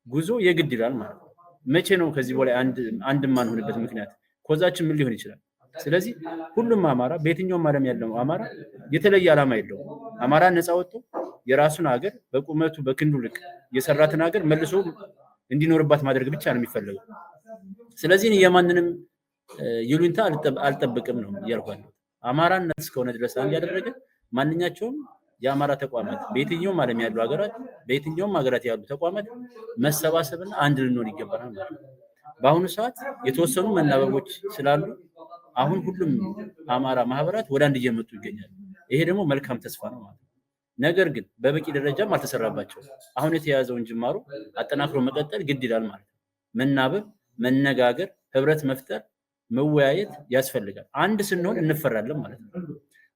[SPEAKER 3] ጉዞ የግድ ይላል ማለት ነው። መቼ ነው ከዚህ በላይ አንድ ማንሆንበት ምክንያት ኮዛችን ምን ሊሆን ይችላል? ስለዚህ ሁሉም አማራ በየትኛውም ዓለም ያለው አማራ የተለየ ዓላማ የለውም። አማራ ነፃ ወጥቶ የራሱን ሀገር በቁመቱ በክንዱ ልክ የሰራትን ሀገር መልሶ እንዲኖርባት ማድረግ ብቻ ነው የሚፈልገው። ስለዚህ የማንንም ይሉኝታ አልጠብቅም ነው እያልኳለሁ። አማራነት እስከሆነ ድረስ አንድ ያደረገ ማንኛቸውም የአማራ ተቋማት በየትኛውም ዓለም ያሉ ሀገራት በየትኛውም ሀገራት ያሉ ተቋማት መሰባሰብና አንድ ልንሆን ይገባናል ማለት ነው። በአሁኑ ሰዓት የተወሰኑ መናበቦች ስላሉ አሁን ሁሉም አማራ ማህበራት ወደ አንድ እየመጡ ይገኛሉ። ይሄ ደግሞ መልካም ተስፋ ነው ማለት ነው። ነገር ግን በበቂ ደረጃም አልተሰራባቸው። አሁን የተያዘውን ጅማሮ አጠናክሮ መቀጠል ግድ ይላል ማለት ነው። መናበብ፣ መነጋገር፣ ህብረት መፍጠር፣ መወያየት ያስፈልጋል። አንድ ስንሆን እንፈራለን ማለት ነው።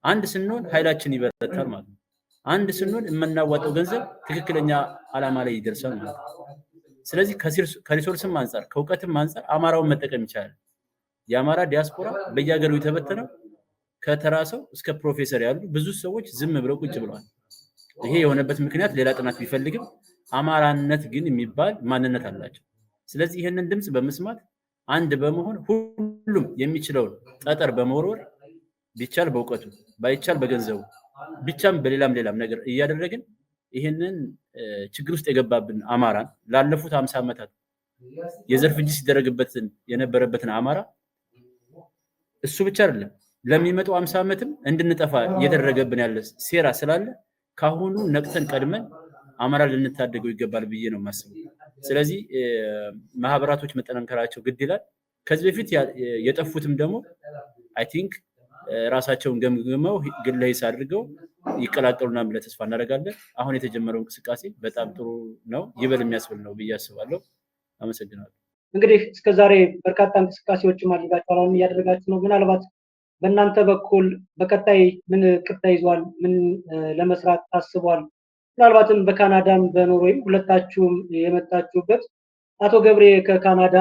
[SPEAKER 3] አንድ ስንሆን ኃይላችን ይበረታል ማለት ነው። አንድ ስንሆን የምናዋጣው ገንዘብ ትክክለኛ ዓላማ ላይ ይደርሳል ማለት ነው። ስለዚህ ከሪሶርስም አንፃር ከእውቀትም አንፃር አማራውን መጠቀም ይቻላል። የአማራ ዲያስፖራ በየሀገሩ የተበተነው ከተራ ሰው እስከ ፕሮፌሰር ያሉ ብዙ ሰዎች ዝም ብለው ቁጭ ብለዋል። ይሄ የሆነበት ምክንያት ሌላ ጥናት ቢፈልግም አማራነት ግን የሚባል ማንነት አላቸው። ስለዚህ ይህንን ድምፅ በመስማት አንድ በመሆን ሁሉም የሚችለውን ጠጠር በመወርወር ቢቻል በእውቀቱ ባይቻል በገንዘቡ ብቻም በሌላም ነገር እያደረግን ይህንን ችግር ውስጥ የገባብን አማራን ላለፉት 50 ዓመታት የዘር ፍጅት ሲደረግበትን የነበረበትን አማራ እሱ ብቻ አይደለም ለሚመጣው 50 ዓመትም እንድንጠፋ እየተደረገብን ያለ ሴራ ስላለ ካሁኑ ነቅተን ቀድመን አማራ ልንታደገው ይገባል ብዬ ነው የማስበው። ስለዚህ ማህበራቶች መጠናከራቸው ግድ ይላል። ከዚህ በፊት የጠፉትም ደግሞ አይ ቲንክ ራሳቸውን ገምግመው ግለ ሂስ አድርገው ይቀላቀሉናል ብለን ተስፋ እናደርጋለን። አሁን የተጀመረው እንቅስቃሴ በጣም ጥሩ ነው፣ ይበል የሚያስብል ነው ብዬ አስባለሁ። አመሰግናለሁ።
[SPEAKER 1] እንግዲህ እስከዛሬ በርካታ እንቅስቃሴዎችን ማድረጋችሁ አሁን እያደረጋችሁ ነው። ምናልባት በእናንተ በኩል በቀጣይ ምን እቅድ ተይዟል? ምን ለመስራት ታስቧል? ምናልባትም በካናዳም በኖርዌይም ሁለታችሁም የመጣችሁበት አቶ ገብሬ ከካናዳ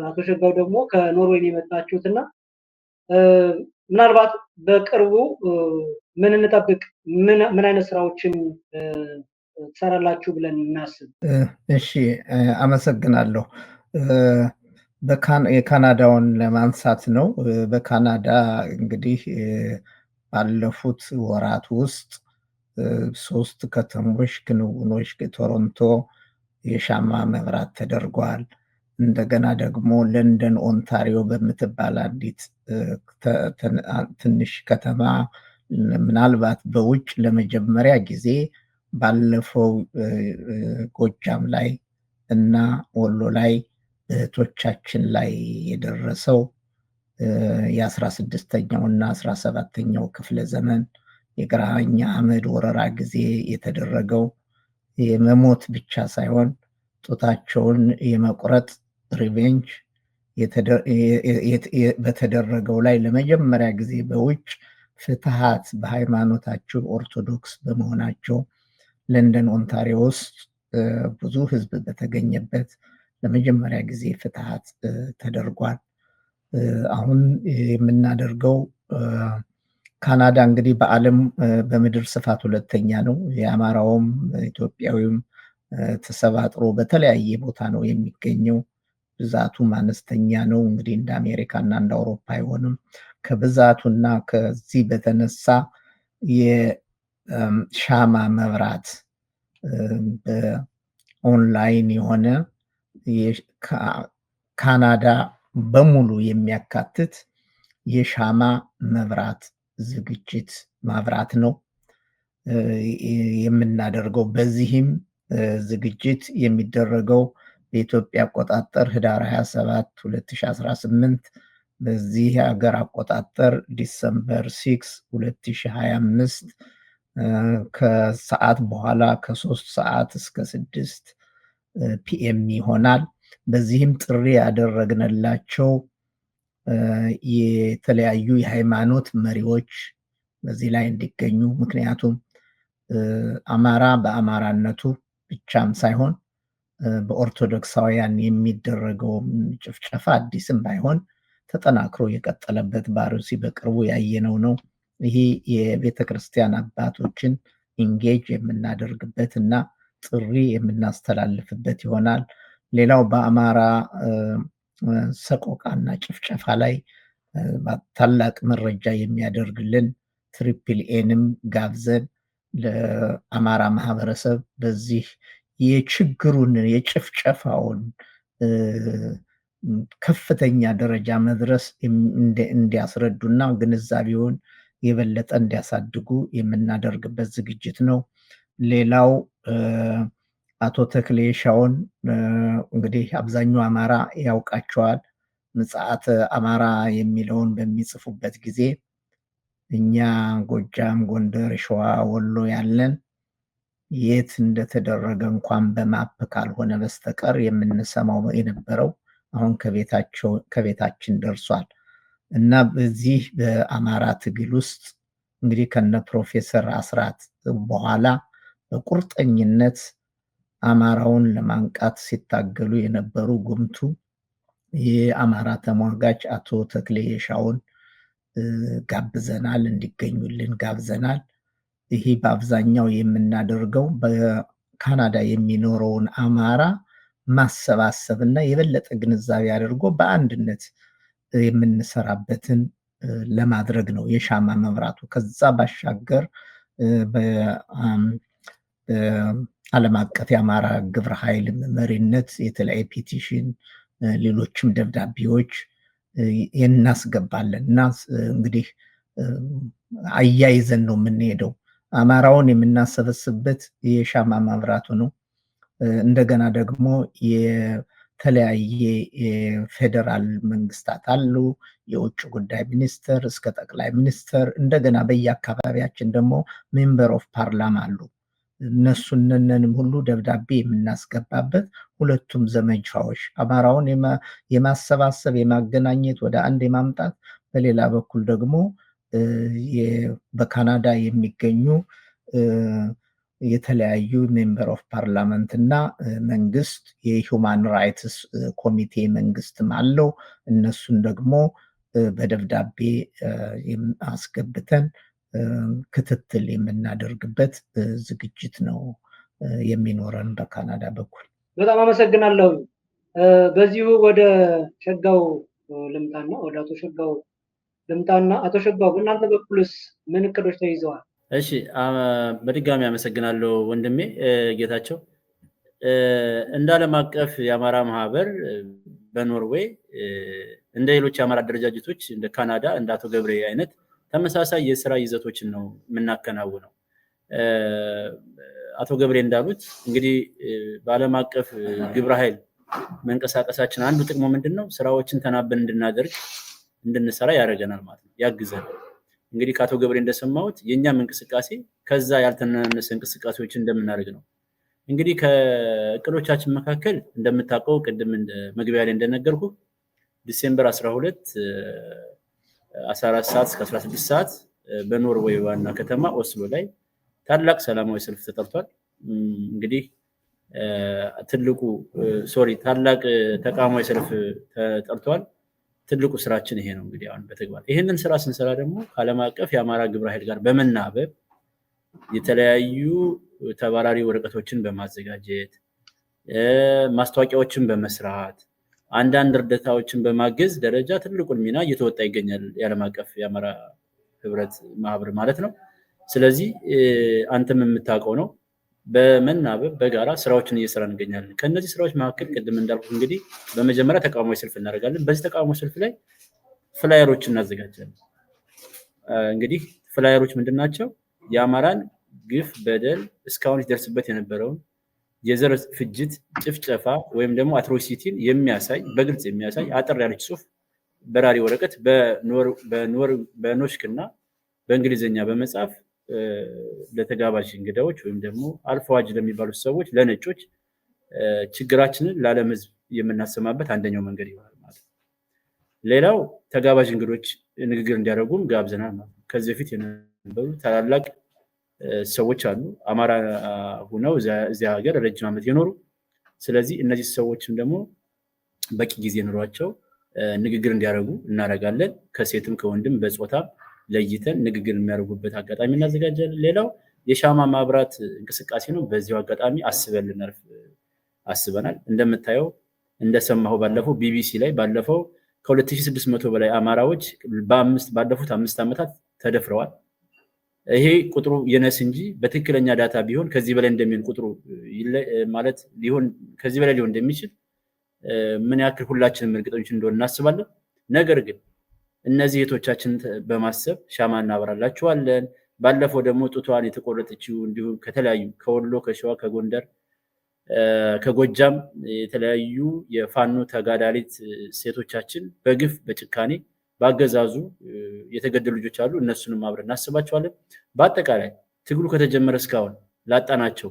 [SPEAKER 1] አቶ ሸጋው ደግሞ ከኖርዌይ የመጣችሁትና ምናልባት በቅርቡ ምን እንጠብቅ? ምን አይነት ስራዎችን ትሰራላችሁ ብለን እናስብ?
[SPEAKER 2] እሺ፣ አመሰግናለሁ። የካናዳውን ለማንሳት ነው። በካናዳ እንግዲህ ባለፉት ወራት ውስጥ 3 ከተሞች ክንውኖች ቶሮንቶ የሻማ መብራት ተደርጓል። እንደገና ደግሞ ለንደን ኦንታሪዮ በምትባል አንዲት ትንሽ ከተማ ምናልባት በውጭ ለመጀመሪያ ጊዜ ባለፈው ጎጃም ላይ እና ወሎ ላይ እህቶቻችን ላይ የደረሰው የ16ኛው እና 17ኛው ክፍለ ዘመን የግራኝ አህመድ ወረራ ጊዜ የተደረገው የመሞት ብቻ ሳይሆን ጡታቸውን የመቁረጥ ሪቬንጅ በተደረገው ላይ ለመጀመሪያ ጊዜ በውጭ ፍትሃት በሃይማኖታቸው ኦርቶዶክስ በመሆናቸው ለንደን ኦንታሪዮ ውስጥ ብዙ ህዝብ በተገኘበት ለመጀመሪያ ጊዜ ፍትሃት ተደርጓል። አሁን የምናደርገው ካናዳ እንግዲህ በዓለም በምድር ስፋት ሁለተኛ ነው። የአማራውም ኢትዮጵያዊም ተሰባጥሮ በተለያየ ቦታ ነው የሚገኘው። ብዛቱም አነስተኛ ነው። እንግዲህ እንደ አሜሪካና እንደ አውሮፓ አይሆንም። ከብዛቱና ከዚህ በተነሳ የሻማ መብራት በኦንላይን የሆነ ካናዳ በሙሉ የሚያካትት የሻማ መብራት ዝግጅት ማብራት ነው የምናደርገው። በዚህም ዝግጅት የሚደረገው በኢትዮጵያ አቆጣጠር ህዳር 27 2018 በዚህ ሀገር አቆጣጠር ዲሰምበር 6 2025 ከሰዓት በኋላ ከ3 ሰዓት እስከ 6 ፒኤም ይሆናል። በዚህም ጥሪ ያደረግንላቸው የተለያዩ የሃይማኖት መሪዎች በዚህ ላይ እንዲገኙ፣ ምክንያቱም አማራ በአማራነቱ ብቻም ሳይሆን በኦርቶዶክሳውያን የሚደረገው ጭፍጨፋ አዲስም ባይሆን ተጠናክሮ የቀጠለበት በአርሲ በቅርቡ ያየነው ነው። ይሄ የቤተክርስቲያን አባቶችን ኢንጌጅ የምናደርግበት እና ጥሪ የምናስተላልፍበት ይሆናል። ሌላው በአማራ ሰቆቃና ጭፍጨፋ ላይ ታላቅ መረጃ የሚያደርግልን ትሪፕል ኤንም ጋብዘን ለአማራ ማህበረሰብ በዚህ የችግሩን የጭፍጨፋውን ከፍተኛ ደረጃ መድረስ እንዲያስረዱና ግንዛቤውን የበለጠ እንዲያሳድጉ የምናደርግበት ዝግጅት ነው። ሌላው አቶ ተክሌ ሻውን እንግዲህ አብዛኛው አማራ ያውቃቸዋል። ምጽአተ አማራ የሚለውን በሚጽፉበት ጊዜ እኛ ጎጃም፣ ጎንደር፣ ሸዋ፣ ወሎ ያለን የት እንደተደረገ እንኳን በማፕ ካልሆነ በስተቀር የምንሰማው የነበረው አሁን ከቤታችን ደርሷል እና በዚህ በአማራ ትግል ውስጥ እንግዲህ ከነ ፕሮፌሰር አስራት በኋላ በቁርጠኝነት አማራውን ለማንቃት ሲታገሉ የነበሩ ጉምቱ የአማራ ተሟጋች አቶ ተክሌ ሻውን ጋብዘናል፣ እንዲገኙልን ጋብዘናል። ይሄ በአብዛኛው የምናደርገው በካናዳ የሚኖረውን አማራ ማሰባሰብና የበለጠ ግንዛቤ አድርጎ በአንድነት የምንሰራበትን ለማድረግ ነው የሻማ መብራቱ። ከዛ ባሻገር በዓለም አቀፍ የአማራ ግብረ ኃይል መሪነት የተለያየ ፔቲሽን፣ ሌሎችም ደብዳቤዎች እናስገባለን እና እንግዲህ አያይዘን ነው የምንሄደው። አማራውን የምናሰበስብበት የሻማ ማብራቱ ነው። እንደገና ደግሞ የተለያየ ፌደራል መንግስታት አሉ፣ የውጭ ጉዳይ ሚኒስትር እስከ ጠቅላይ ሚኒስትር፣ እንደገና በየአካባቢያችን ደግሞ ሜምበር ኦፍ ፓርላማ አሉ። እነሱንንም ሁሉ ደብዳቤ የምናስገባበት ሁለቱም ዘመቻዎች አማራውን የማሰባሰብ የማገናኘት ወደ አንድ የማምጣት፣ በሌላ በኩል ደግሞ በካናዳ የሚገኙ የተለያዩ ሜምበር ኦፍ ፓርላመንት እና መንግስት የሁማን ራይትስ ኮሚቴ መንግስትም አለው። እነሱን ደግሞ በደብዳቤ አስገብተን ክትትል የምናደርግበት ዝግጅት ነው የሚኖረን በካናዳ በኩል።
[SPEAKER 1] በጣም አመሰግናለሁ። በዚሁ ወደ ሸጋው ልምጣና ወደ አቶ ሸጋው ልምጣና አቶ ሸጋው በእናንተ በኩልስ ምን እቅዶች ተይዘዋል?
[SPEAKER 3] እሺ፣ በድጋሚ አመሰግናለሁ ወንድሜ ጌታቸው። እንደ ዓለም አቀፍ የአማራ ማህበር በኖርዌይ እንደ ሌሎች የአማራ አደረጃጀቶች እንደ ካናዳ እንደ አቶ ገብሬ አይነት ተመሳሳይ የስራ ይዘቶችን ነው የምናከናውነው። አቶ ገብሬ እንዳሉት እንግዲህ በዓለም አቀፍ ግብረ ኃይል መንቀሳቀሳችን አንዱ ጥቅሙ ምንድነው? ስራዎችን ተናበን እንድንሰራ ያደርገናል ማለት ነው፣ ያግዘናል። እንግዲህ ከአቶ ገብሬ እንደሰማሁት የኛም እንቅስቃሴ ከዛ ያልተናነሰ እንቅስቃሴዎችን እንደምናደርግ ነው። እንግዲህ ከእቅዶቻችን መካከል እንደምታውቀው ቅድም መግቢያ ላይ እንደነገርኩ ዲሴምበር 12 14 ሰዓት እስከ 16 ሰዓት በኖርዌይ ዋና ከተማ ኦስሎ ላይ ታላቅ ሰላማዊ ሰልፍ ተጠርቷል። እንግዲህ ታላቅ ተቃውሞ ሰልፍ ተጠርቷል። ትልቁ ስራችን ይሄ ነው። እንግዲህ አሁን በተግባር ይሄንን ስራ ስንሰራ ደግሞ ከዓለም አቀፍ የአማራ ግብረ ኃይል ጋር በመናበብ የተለያዩ ተባራሪ ወረቀቶችን በማዘጋጀት ማስታወቂያዎችን በመስራት አንዳንድ እርዳታዎችን በማገዝ ደረጃ ትልቁን ሚና እየተወጣ ይገኛል የዓለም አቀፍ የአማራ ህብረት ማህበር ማለት ነው። ስለዚህ አንተም የምታውቀው ነው፣ በመናበብ በጋራ ስራዎችን እየሰራን እንገኛለን። ከነዚህ ስራዎች መካከል ቅድም እንዳልኩት እንግዲህ በመጀመሪያ ተቃውሞ ሰልፍ እናደርጋለን። በዚህ ተቃውሞ ሰልፍ ላይ ፍላየሮች እናዘጋጃለን። እንግዲህ ፍላየሮች ምንድናቸው? የአማራን ግፍ፣ በደል እስካሁን ይደርስበት የነበረውን የዘር ፍጅት፣ ጭፍጨፋ ወይም ደግሞ አትሮሲቲን የሚያሳይ በግልጽ የሚያሳይ አጠር ያለች ጽሁፍ በራሪ ወረቀት በኖሽክና በእንግሊዝኛ በመጻፍ ለተጋባዥ እንግዳዎች ወይም ደግሞ አልፎ አጅ ለሚባሉት ሰዎች ለነጮች ችግራችንን ለዓለም ህዝብ የምናሰማበት አንደኛው መንገድ ይሆናል ማለት ነው። ሌላው ተጋባዥ እንግዶች ንግግር እንዲያደርጉም ጋብዘናል ማለት ነው። ከዚህ በፊት የነበሩ ታላላቅ ሰዎች አሉ አማራ ሆነው እዚያ ሀገር ረጅም ዓመት የኖሩ። ስለዚህ እነዚህ ሰዎችም ደግሞ በቂ ጊዜ ኖሯቸው ንግግር እንዲያደርጉ እናደርጋለን። ከሴትም ከወንድም በጾታ ለይተን ንግግር የሚያደርጉበት አጋጣሚ እናዘጋጃለን። ሌላው የሻማ ማብራት እንቅስቃሴ ነው። በዚሁ አጋጣሚ አስበን ልናልፍ አስበናል። እንደምታየው እንደሰማሁ ባለፈው ቢቢሲ ላይ ባለፈው ከ2600 በላይ አማራዎች ባለፉት 5 ዓመታት ተደፍረዋል። ይሄ ቁጥሩ የነስ እንጂ በትክክለኛ ዳታ ቢሆን ከዚህ በላይ እንደሚሆን ቁጥሩ ማለት ሊሆን ከዚህ በላይ ሊሆን እንደሚችል ምን ያክል ሁላችንም እርግጠኞች እንደሆነ እናስባለን። ነገር ግን እነዚህ እህቶቻችን በማሰብ ሻማ እናበራላችኋለን። ባለፈው ደግሞ ጡቷን የተቆረጠችው እንዲሁም ከተለያዩ ከወሎ፣ ከሸዋ፣ ከጎንደር፣ ከጎጃም የተለያዩ የፋኖ ተጋዳሊት ሴቶቻችን በግፍ በጭካኔ ባገዛዙ የተገደሉ ልጆች አሉ። እነሱንም አብረን እናስባቸዋለን። በአጠቃላይ ትግሉ ከተጀመረ እስካሁን ላጣናቸው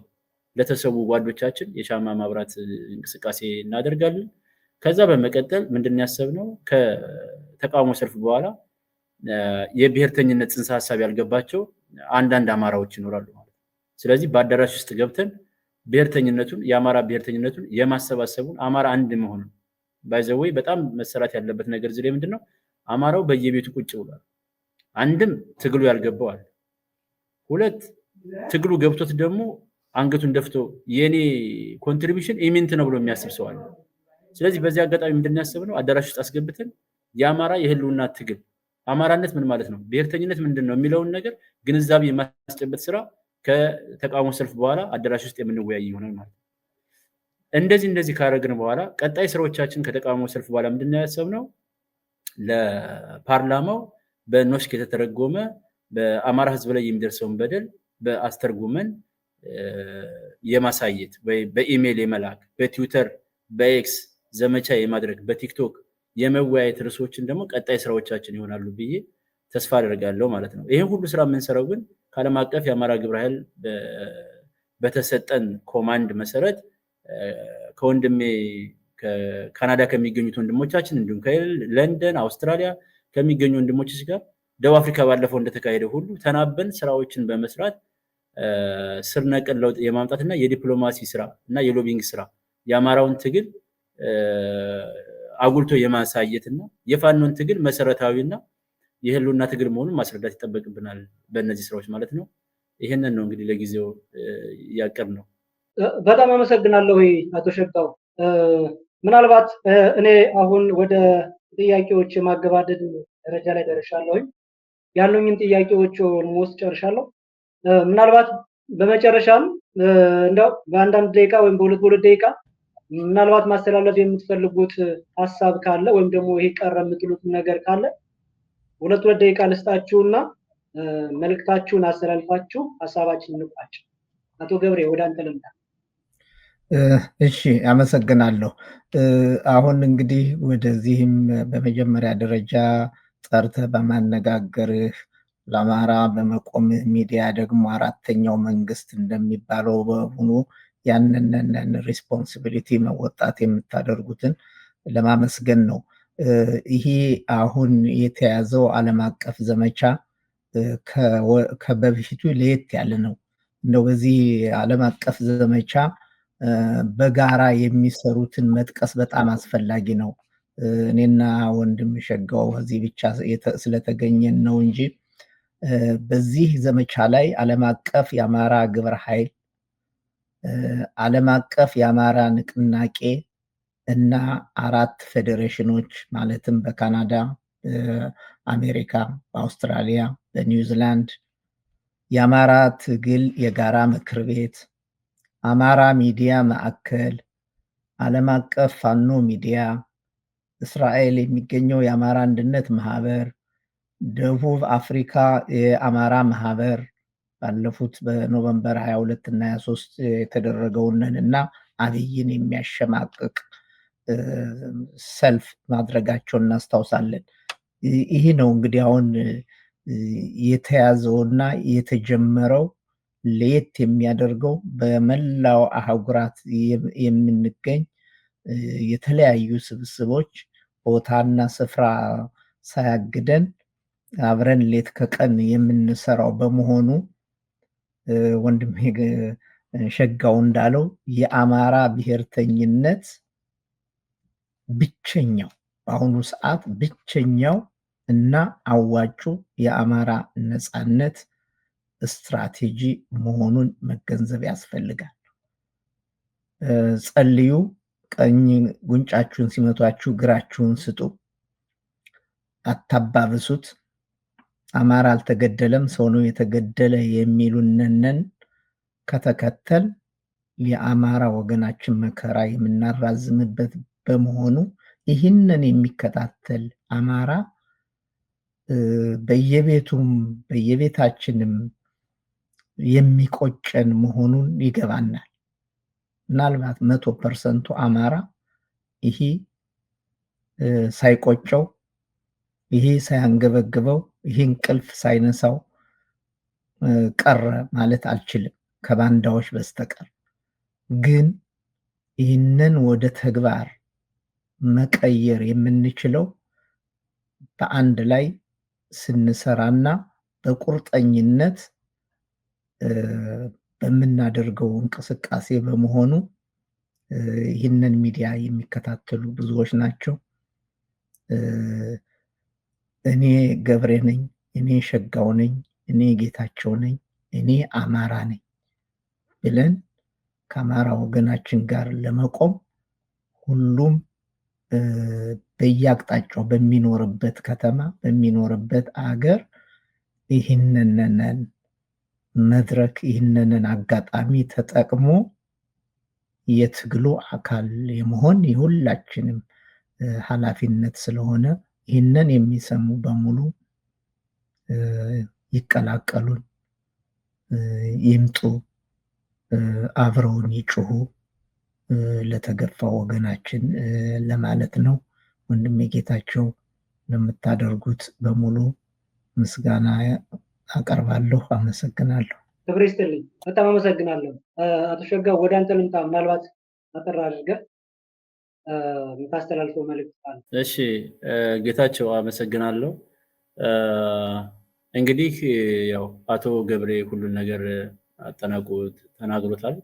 [SPEAKER 3] ለተሰዉ ጓዶቻችን የሻማ ማብራት እንቅስቃሴ እናደርጋለን። ከዛ በመቀጠል ምንድን ያሰብነው ከተቃውሞ ሰልፍ በኋላ የብሔርተኝነት ጽንሰ ሐሳብ ያልገባቸው አንዳንድ አማራዎች ይኖራሉ ማለት ነው። ስለዚህ በአዳራሽ ውስጥ ገብተን ብሔርተኝነቱን የአማራ ብሔርተኝነቱን የማሰባሰቡን አማራ አንድ መሆኑን ባይዘወይ በጣም መሰራት ያለበት ነገር እዚህ ላይ ምንድነው አማራው በየቤቱ ቁጭ ብሏል። አንድም ትግሉ ያልገባዋል፣ ሁለት ትግሉ ገብቶት ደግሞ አንገቱን ደፍቶ የኔ ኮንትሪቢዩሽን ኢሚንት ነው ብሎ የሚያስብ ሰው አለ። ስለዚህ በዚህ አጋጣሚ ምንድን ያሰብነው አዳራሽ ውስጥ አስገብተን የአማራ የህልውና ትግል አማራነት ምን ማለት ነው፣ ብሔርተኝነት ምንድን ነው የሚለውን ነገር ግንዛቤ የማስጨበጥ ስራ ከተቃውሞ ሰልፍ በኋላ አዳራሽ ውስጥ የምንወያይ ይሆናል ማለት ነው። እንደዚህ ካረግን በኋላ ቀጣይ ስራዎቻችን ከተቃውሞ ሰልፍ በኋላ ምንድን ያሰብነው ለፓርላማው በኖስክ የተተረጎመ በአማራ ህዝብ ላይ የሚደርሰውን በደል በአስተርጉመን የማሳየት ወይ በኢሜል የመላክ በትዊተር በኤክስ ዘመቻ የማድረግ በቲክቶክ የመወያየት ርዕሶችን ደግሞ ቀጣይ ስራዎቻችን ይሆናሉ ብዬ ተስፋ አደርጋለሁ ማለት ነው። ይሄን ሁሉ ስራ የምንሰራው ግን ከዓለም አቀፍ የአማራ ግብረ ኃይል በተሰጠን ኮማንድ መሰረት ከወንድሜ ከካናዳ ከሚገኙት ወንድሞቻችን እንዲሁም ከለንደን አውስትራሊያ ከሚገኙ ወንድሞች ጋር ደቡብ አፍሪካ ባለፈው እንደተካሄደ ሁሉ ተናበን ስራዎችን በመስራት ስር ነቀል ለውጥ የማምጣትና የዲፕሎማሲ ስራ እና የሎቢንግ ስራ የአማራውን ትግል አጉልቶ የማሳየትና የፋኖን ትግል መሰረታዊና የህልውና ትግል መሆኑን ማስረዳት ይጠበቅብናል በእነዚህ ስራዎች ማለት ነው። ይሄንን ነው እንግዲህ ለጊዜው ያቀርነው።
[SPEAKER 1] በጣም አመሰግናለሁ አቶ ሸጋው። ምናልባት እኔ አሁን ወደ ጥያቄዎች የማገባደድ ደረጃ ላይ ደርሻለሁ። ያሉኝን ጥያቄዎች ሞስት ጨርሻለሁ። ምናልባት በመጨረሻም እንደው በአንዳንድ ደቂቃ ወይም በሁለት ደቂቃ ምናልባት ማስተላለፍ የምትፈልጉት ሐሳብ ካለ ወይም ደግሞ ይሄ ቀረ የምትሉት ነገር ካለ ሁለት ደቂቃ ልስጣችሁና መልእክታችሁን አስተላልፋችሁ ሐሳባችንን እንቋጭ። አቶ ገብሬ ወደ አንተ ልምጣ።
[SPEAKER 2] እሺ አመሰግናለሁ። አሁን እንግዲህ ወደዚህም በመጀመሪያ ደረጃ ጠርተህ በማነጋገርህ ለአማራ በመቆምህ ሚዲያ ደግሞ አራተኛው መንግስት እንደሚባለው በሆኑ ያንን ሪስፖንሲቢሊቲ መወጣት የምታደርጉትን ለማመስገን ነው። ይሄ አሁን የተያዘው ዓለም አቀፍ ዘመቻ ከበፊቱ ለየት ያለ ነው። እንደው በዚህ ዓለም አቀፍ ዘመቻ በጋራ የሚሰሩትን መጥቀስ በጣም አስፈላጊ ነው። እኔና ወንድም ሸጋው እዚህ ብቻ ስለተገኘን ነው እንጂ በዚህ ዘመቻ ላይ ዓለም አቀፍ የአማራ ግብረ ኃይል፣ ዓለም አቀፍ የአማራ ንቅናቄ እና 4 ፌዴሬሽኖች ማለትም በካናዳ፣ አሜሪካ፣ በአውስትራሊያ፣ በኒውዚላንድ የአማራ ትግል የጋራ ምክር ቤት፣ አማራ ሚዲያ ማዕከል፣ ዓለም አቀፍ ፋኖ ሚዲያ፣ እስራኤል የሚገኘው የአማራ አንድነት ማህበር፣ ደቡብ አፍሪካ የአማራ ማህበር ባለፉት በኖቨምበር 22 እና 23 የተደረገውንን እና አብይን የሚያሸማቅቅ ሰልፍ ማድረጋቸውን እናስታውሳለን። ይህ ነው እንግዲህ አሁን የተያዘውና የተጀመረው ለየት የሚያደርገው በመላው አህጉራት የምንገኝ የተለያዩ ስብስቦች ቦታና ስፍራ ሳያግደን አብረን ሌት ከቀን የምንሰራው በመሆኑ ወንድሜ ሸጋው እንዳለው የአማራ ብሔርተኝነት ብቸኛው በአሁኑ ሰዓት ብቸኛው እና አዋጩ የአማራ ነፃነት ስትራቴጂ መሆኑን መገንዘብ ያስፈልጋል። ጸልዩ፣ ቀኝ ጉንጫችሁን ሲመቷችሁ ግራችሁን ስጡ፣ አታባብሱት። አማራ አልተገደለም ሰው ነው የተገደለ የሚሉንን ከተከተል የአማራ ወገናችን መከራ የምናራዝምበት በመሆኑ ይህንን የሚከታተል አማራ በየቤቱም በየቤታችንም የሚቆጨን መሆኑን ይገባናል። ምናልባት 100% አማራ ይሄ ሳይቆጨው ይሄ ሳያንገበግበው ይሄ እንቅልፍ ሳይነሳው ቀረ ማለት አልችልም ከባንዳዎች በስተቀር። ግን ይህንን ወደ ተግባር መቀየር የምንችለው በአንድ ላይ ስንሰራና በቁርጠኝነት በምናደርገው እንቅስቃሴ በመሆኑ ይህንን ሚዲያ የሚከታተሉ ብዙዎች ናቸው። እኔ ገብሬ ነኝ፣ እኔ ሸጋው ነኝ፣ እኔ ጌታቸው ነኝ፣ እኔ አማራ ነኝ ብለን ከአማራ ወገናችን ጋር ለመቆም ሁሉም በየአቅጣጫው በሚኖርበት ከተማ በሚኖርበት አገር ይህንን መድረክ ይህንን አጋጣሚ ተጠቅሞ የትግሉ አካል የመሆን የሁላችንም ኃላፊነት ስለሆነ ይህንን የሚሰሙ በሙሉ ይቀላቀሉን፣ ይምጡ፣ አብረውን ይጩሁ ለተገፋ ወገናችን ለማለት ነው። ወንድሜ ጌታቸው ለምታደርጉት በሙሉ ምስጋና አቀርባለሁ። አመሰግናለሁ።
[SPEAKER 1] ክብር ይስጥልኝ። በጣም አመሰግናለሁ። አቶ ሸጋው ወደ አንተ ልምጣ። ምናልባት አጠር አድርገህ የምታስተላልፈው መልዕክት አለ?
[SPEAKER 3] እሺ ጌታቸው አመሰግናለሁ። እንግዲህ ያው አቶ ገብሬ ሁሉን ነገር አጠናቆት ተናግሮታል።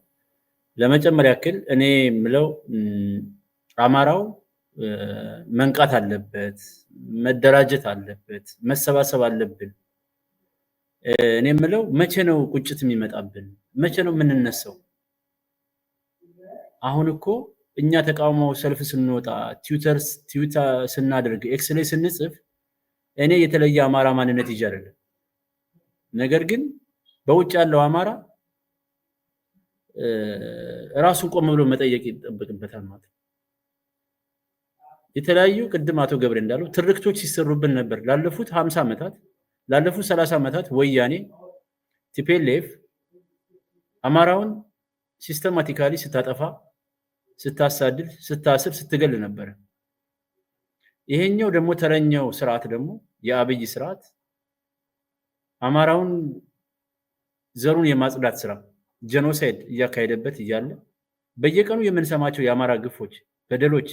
[SPEAKER 3] ለመጨመር ያክል እኔ የምለው አማራው መንቃት አለበት፣ መደራጀት አለበት፣ መሰባሰብ አለብን። እኔ የምለው መቼ ነው ቁጭት የሚመጣብን? መቼ ነው የምንነሳው? አሁን እኮ እኛ ተቃውሞ ሰልፍ ስንወጣ ትዊተር ስናደርግ ኤክስ ላይ ስንጽፍ እኔ የተለየ አማራ ማንነት ይዤ አይደለም። ነገር ግን በውጭ ያለው አማራ ራሱን ቆም ብሎ መጠየቅ ይጠበቅበታል ማለት ነው። የተለያዩ ቅድም አቶ ገብሬ እንዳለው ትርክቶች ሲሰሩብን ነበር ላለፉት 50 ዓመታት ላለፉት 30 ዓመታት ወያኔ ቲፒኤልኤፍ አማራውን ሲስተማቲካሊ ስታጠፋ፣ ስታሳድድ፣ ስታስር፣ ስትገል ነበር። ይሄኛው ደግሞ ተረኛው ስርዓት ደግሞ የአብይ ስርዓት አማራውን ዘሩን የማጽዳት ስራ ጄኖሳይድ እያካሄደበት እያለ በየቀኑ የምንሰማቸው የአማራ ግፎች፣ በደሎች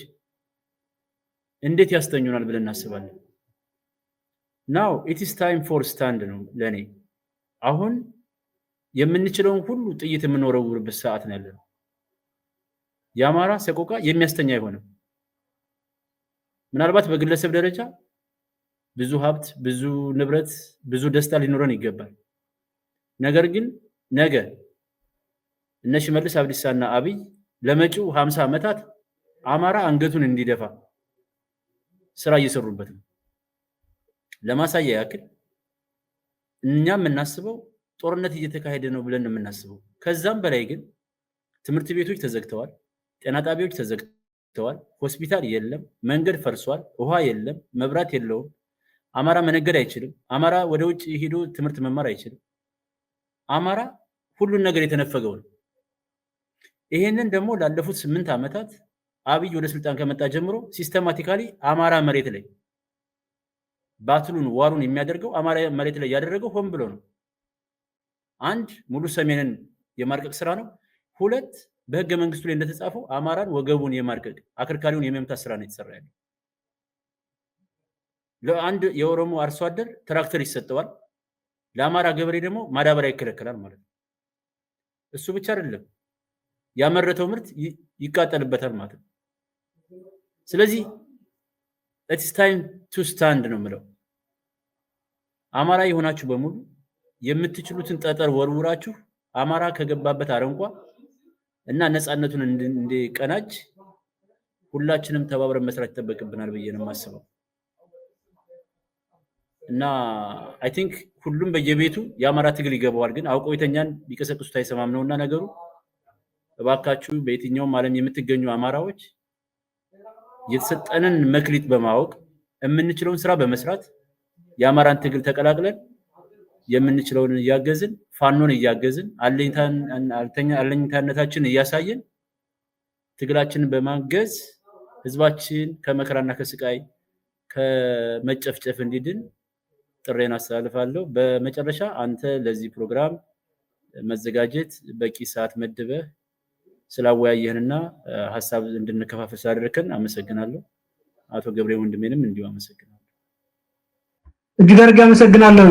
[SPEAKER 3] እንዴት ያስተኙናል ብለን እናስባለን። ናው ኢት ኢዝ ታይም ፎር ስታንድ ነው ለኔ። አሁን የምንችለውን ሁሉ ጥይት የምንወረውርበት ሰዓት ነው ያለነው። የአማራ ሰቆቃ የሚያስተኛ አይሆንም። ምናልባት በግለሰብ ደረጃ ብዙ ሀብት፣ ብዙ ንብረት፣ ብዙ ደስታ ሊኖረን ይገባል። ነገር ግን ነገ እነ ሽመልስ አብዲሳና አብይ ለመጪው 50 ዓመታት አማራ አንገቱን እንዲደፋ ስራ እየሰሩበት ነው። ለማሳያ ያክል እኛም የምናስበው ጦርነት እየተካሄደ ነው ብለን የምናስበው። ከዛም በላይ ግን ትምህርት ቤቶች ተዘግተዋል፣ ጤና ጣቢያዎች ተዘግተዋል፣ ሆስፒታል የለም፣ መንገድ ፈርሷል፣ ውሃ የለም፣ መብራት የለውም። አማራ መነገድ አይችልም። አማራ ወደ ውጭ ሄዶ ትምህርት መማር አይችልም። አማራ ሁሉን ነገር የተነፈገው ነው። ይሄንን ደግሞ ላለፉት 8 ዓመታት አብይ ወደ ስልጣን ከመጣ ጀምሮ ሲስተማቲካሊ አማራ መሬት ላይ ባትሉን ዋሩን የሚያደርገው አማራ መሬት ላይ ያደረገው ሆን ብሎ ነው። አንድ ሙሉ ሰሜንን የማርቀቅ ስራ ነው። ሁለት በህገ መንግስቱ ላይ እንደተጻፈው አማራን ወገቡን የማርቀቅ አከርካሪውን የመምታት ስራ ነው የተሰራ ያለው። ለአንድ የኦሮሞ አርሶ አደር ትራክተር ይሰጠዋል፣ ለአማራ ገበሬ ደግሞ ማዳበሪያ ይከለከላል ማለት ነው። እሱ ብቻ አይደለም ያመረተው ምርት ይቃጠልበታል ማለት ነው። ስለዚህ it's time to stand ነው የምለው። አማራ የሆናችሁ በሙሉ የምትችሉትን ጠጠር ወርውራችሁ አማራ ከገባበት አረንቋ እና ነፃነቱን እንዲቀናጅ ሁላችንም ተባብረን መስራት ይጠበቅብናል ብዬ ነው የማስበው። እና አይ ቲንክ ሁሉም በየቤቱ የአማራ ትግል ይገባዋል። ግን አውቀው የተኛን ቢቀሰቅሱት አይሰማም ነውና ነገሩ። እባካችሁ በየትኛውም ዓለም የምትገኙ አማራዎች የተሰጠንን መክሊት በማወቅ የምንችለውን ስራ በመስራት የአማራን ትግል ተቀላቅለን የምንችለውን እያገዝን ፋኖን እያገዝን አለኝታነታችንን እያሳየን ትግላችንን በማገዝ ህዝባችን ከመከራና ከስቃይ ከመጨፍጨፍ እንዲድን ጥሬን አስተላልፋለሁ። በመጨረሻ አንተ ለዚህ ፕሮግራም መዘጋጀት በቂ ሰዓት መድበህ ስላወያየህንና ሐሳብ እንድንከፋፈል ስላደረከን አመሰግናለሁ። አቶ ገብሬ ወንድሜንም እንዲሁ አመሰግናለሁ።
[SPEAKER 1] እጅግ አድርጌ አመሰግናለሁ።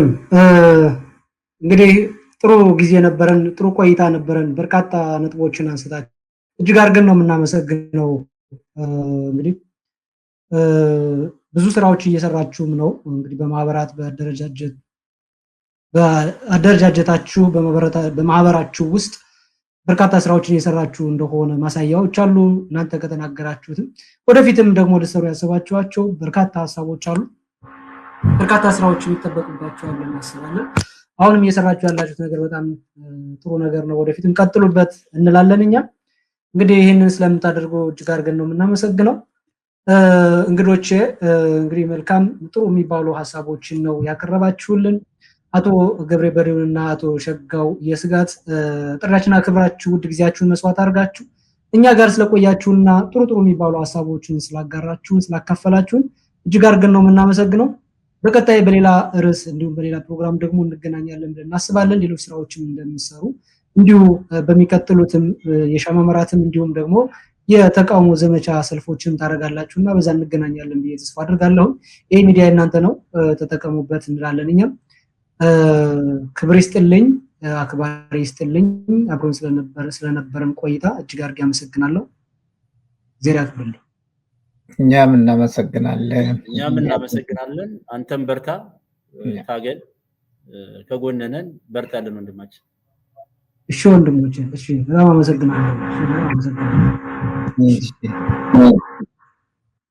[SPEAKER 1] እንግዲህ ጥሩ ጊዜ ነበረን፣ ጥሩ ቆይታ ነበረን። በርካታ ነጥቦችን አንስታችሁ እጅግ አድርገን ነው የምናመሰግነው። እንግዲህ ብዙ ስራዎች እየሰራችሁም ነው። እንግዲህ በማህበራት በአደረጃጀታችሁ በማህበራችሁ ውስጥ በርካታ ስራዎችን እየሰራችሁ እንደሆነ ማሳያዎች አሉ። እናንተ ከተናገራችሁትም ወደፊትም ደግሞ ልትሰሩ ያሰባችኋቸው በርካታ ሀሳቦች አሉ። በርካታ ስራዎች ይጠበቁባችኋል እናስባለን። አሁንም እየሰራችሁ ያላችሁት ነገር በጣም ጥሩ ነገር ነው። ወደፊትም ቀጥሉበት እንላለን። እኛ እንግዲህ ይህንን ስለምታደርጉ እጅግ አድርገን ነው የምናመሰግነው። እንግዶቼ እንግዲህ መልካም ጥሩ የሚባሉ ሀሳቦችን ነው ያቀረባችሁልን። አቶ ገብሬ በሪውንና አቶ ሸጋው የስጋት ጥሪያችንን አክብራችሁ ውድ ጊዜያችሁን መስዋዕት አድርጋችሁ እኛ ጋር ስለቆያችሁና ጥሩ ጥሩ የሚባሉ ሀሳቦችን ስላጋራችሁን ስላካፈላችሁን እጅግ አድርገን ነው የምናመሰግነው። በቀጣይ በሌላ ርዕስ እንዲሁም በሌላ ፕሮግራም ደግሞ እንገናኛለን ብለን እናስባለን። ሌሎች ስራዎችን እንደምንሰሩ እንዲሁ በሚቀጥሉትም የሻማ መራትም እንዲሁም ደግሞ የተቃውሞ ዘመቻ ሰልፎችን ታደርጋላችሁና በዛ እንገናኛለን ብዬ ተስፋ አድርጋለሁ። ይሄ ሚዲያ እናንተ ነው፣ ተጠቀሙበት እንላለን። እኛም ክብር ይስጥልኝ፣ አክባሪ ይስጥልኝ። አብሮን ስለነበረን ቆይታ እጅግ አድርጌ አመሰግናለሁ። ዜና ያክብርልኝ።
[SPEAKER 2] እኛም እናመሰግናለን። አንተም በርታ፣ ታገል፣ ከጎነነን በርታለን ወንድማችን።
[SPEAKER 1] እሺ ወንድሞቼ፣ እሺ በጣም አመሰግናለሁ።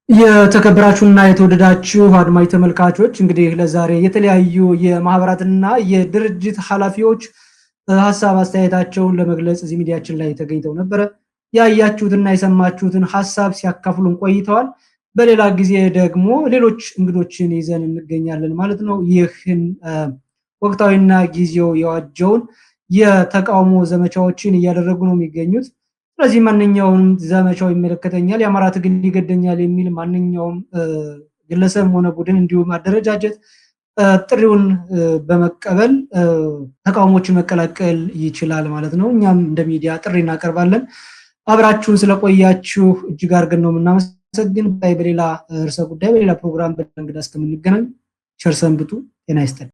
[SPEAKER 1] የተከበራችሁና የተወደዳችሁ አድማጭ ተመልካቾች እንግዲህ ለዛሬ የተለያዩ የማህበራትና የድርጅት ኃላፊዎች ሀሳብ አስተያየታቸውን ለመግለጽ እዚህ ሚዲያችን ላይ ተገኝተው ነበረ። ያያችሁትና የሰማችሁትን ሀሳብ ሲያካፍሉን ቆይተዋል። በሌላ ጊዜ ደግሞ ሌሎች እንግዶችን ይዘን እንገኛለን ማለት ነው። ይህን ወቅታዊና ጊዜው የዋጀውን የተቃውሞ ዘመቻዎችን እያደረጉ ነው የሚገኙት። ስለዚህ ማንኛውም ዘመቻው ይመለከተኛል፣ የአማራ ትግል ይገደኛል የሚል ማንኛውም ግለሰብ ሆነ ቡድን እንዲሁም አደረጃጀት ጥሪውን በመቀበል ተቃውሞችን መቀላቀል ይችላል ማለት ነው። እኛም እንደ ሚዲያ ጥሪ እናቀርባለን። አብራችሁን ስለቆያችሁ እጅግ አድርገን ነው የምናመሰግን። በሌላ ርዕሰ ጉዳይ በሌላ ፕሮግራም በእንግዳ እስከምንገናኝ ቸር ሰንብቱ። ጤና ይስጥልኝ።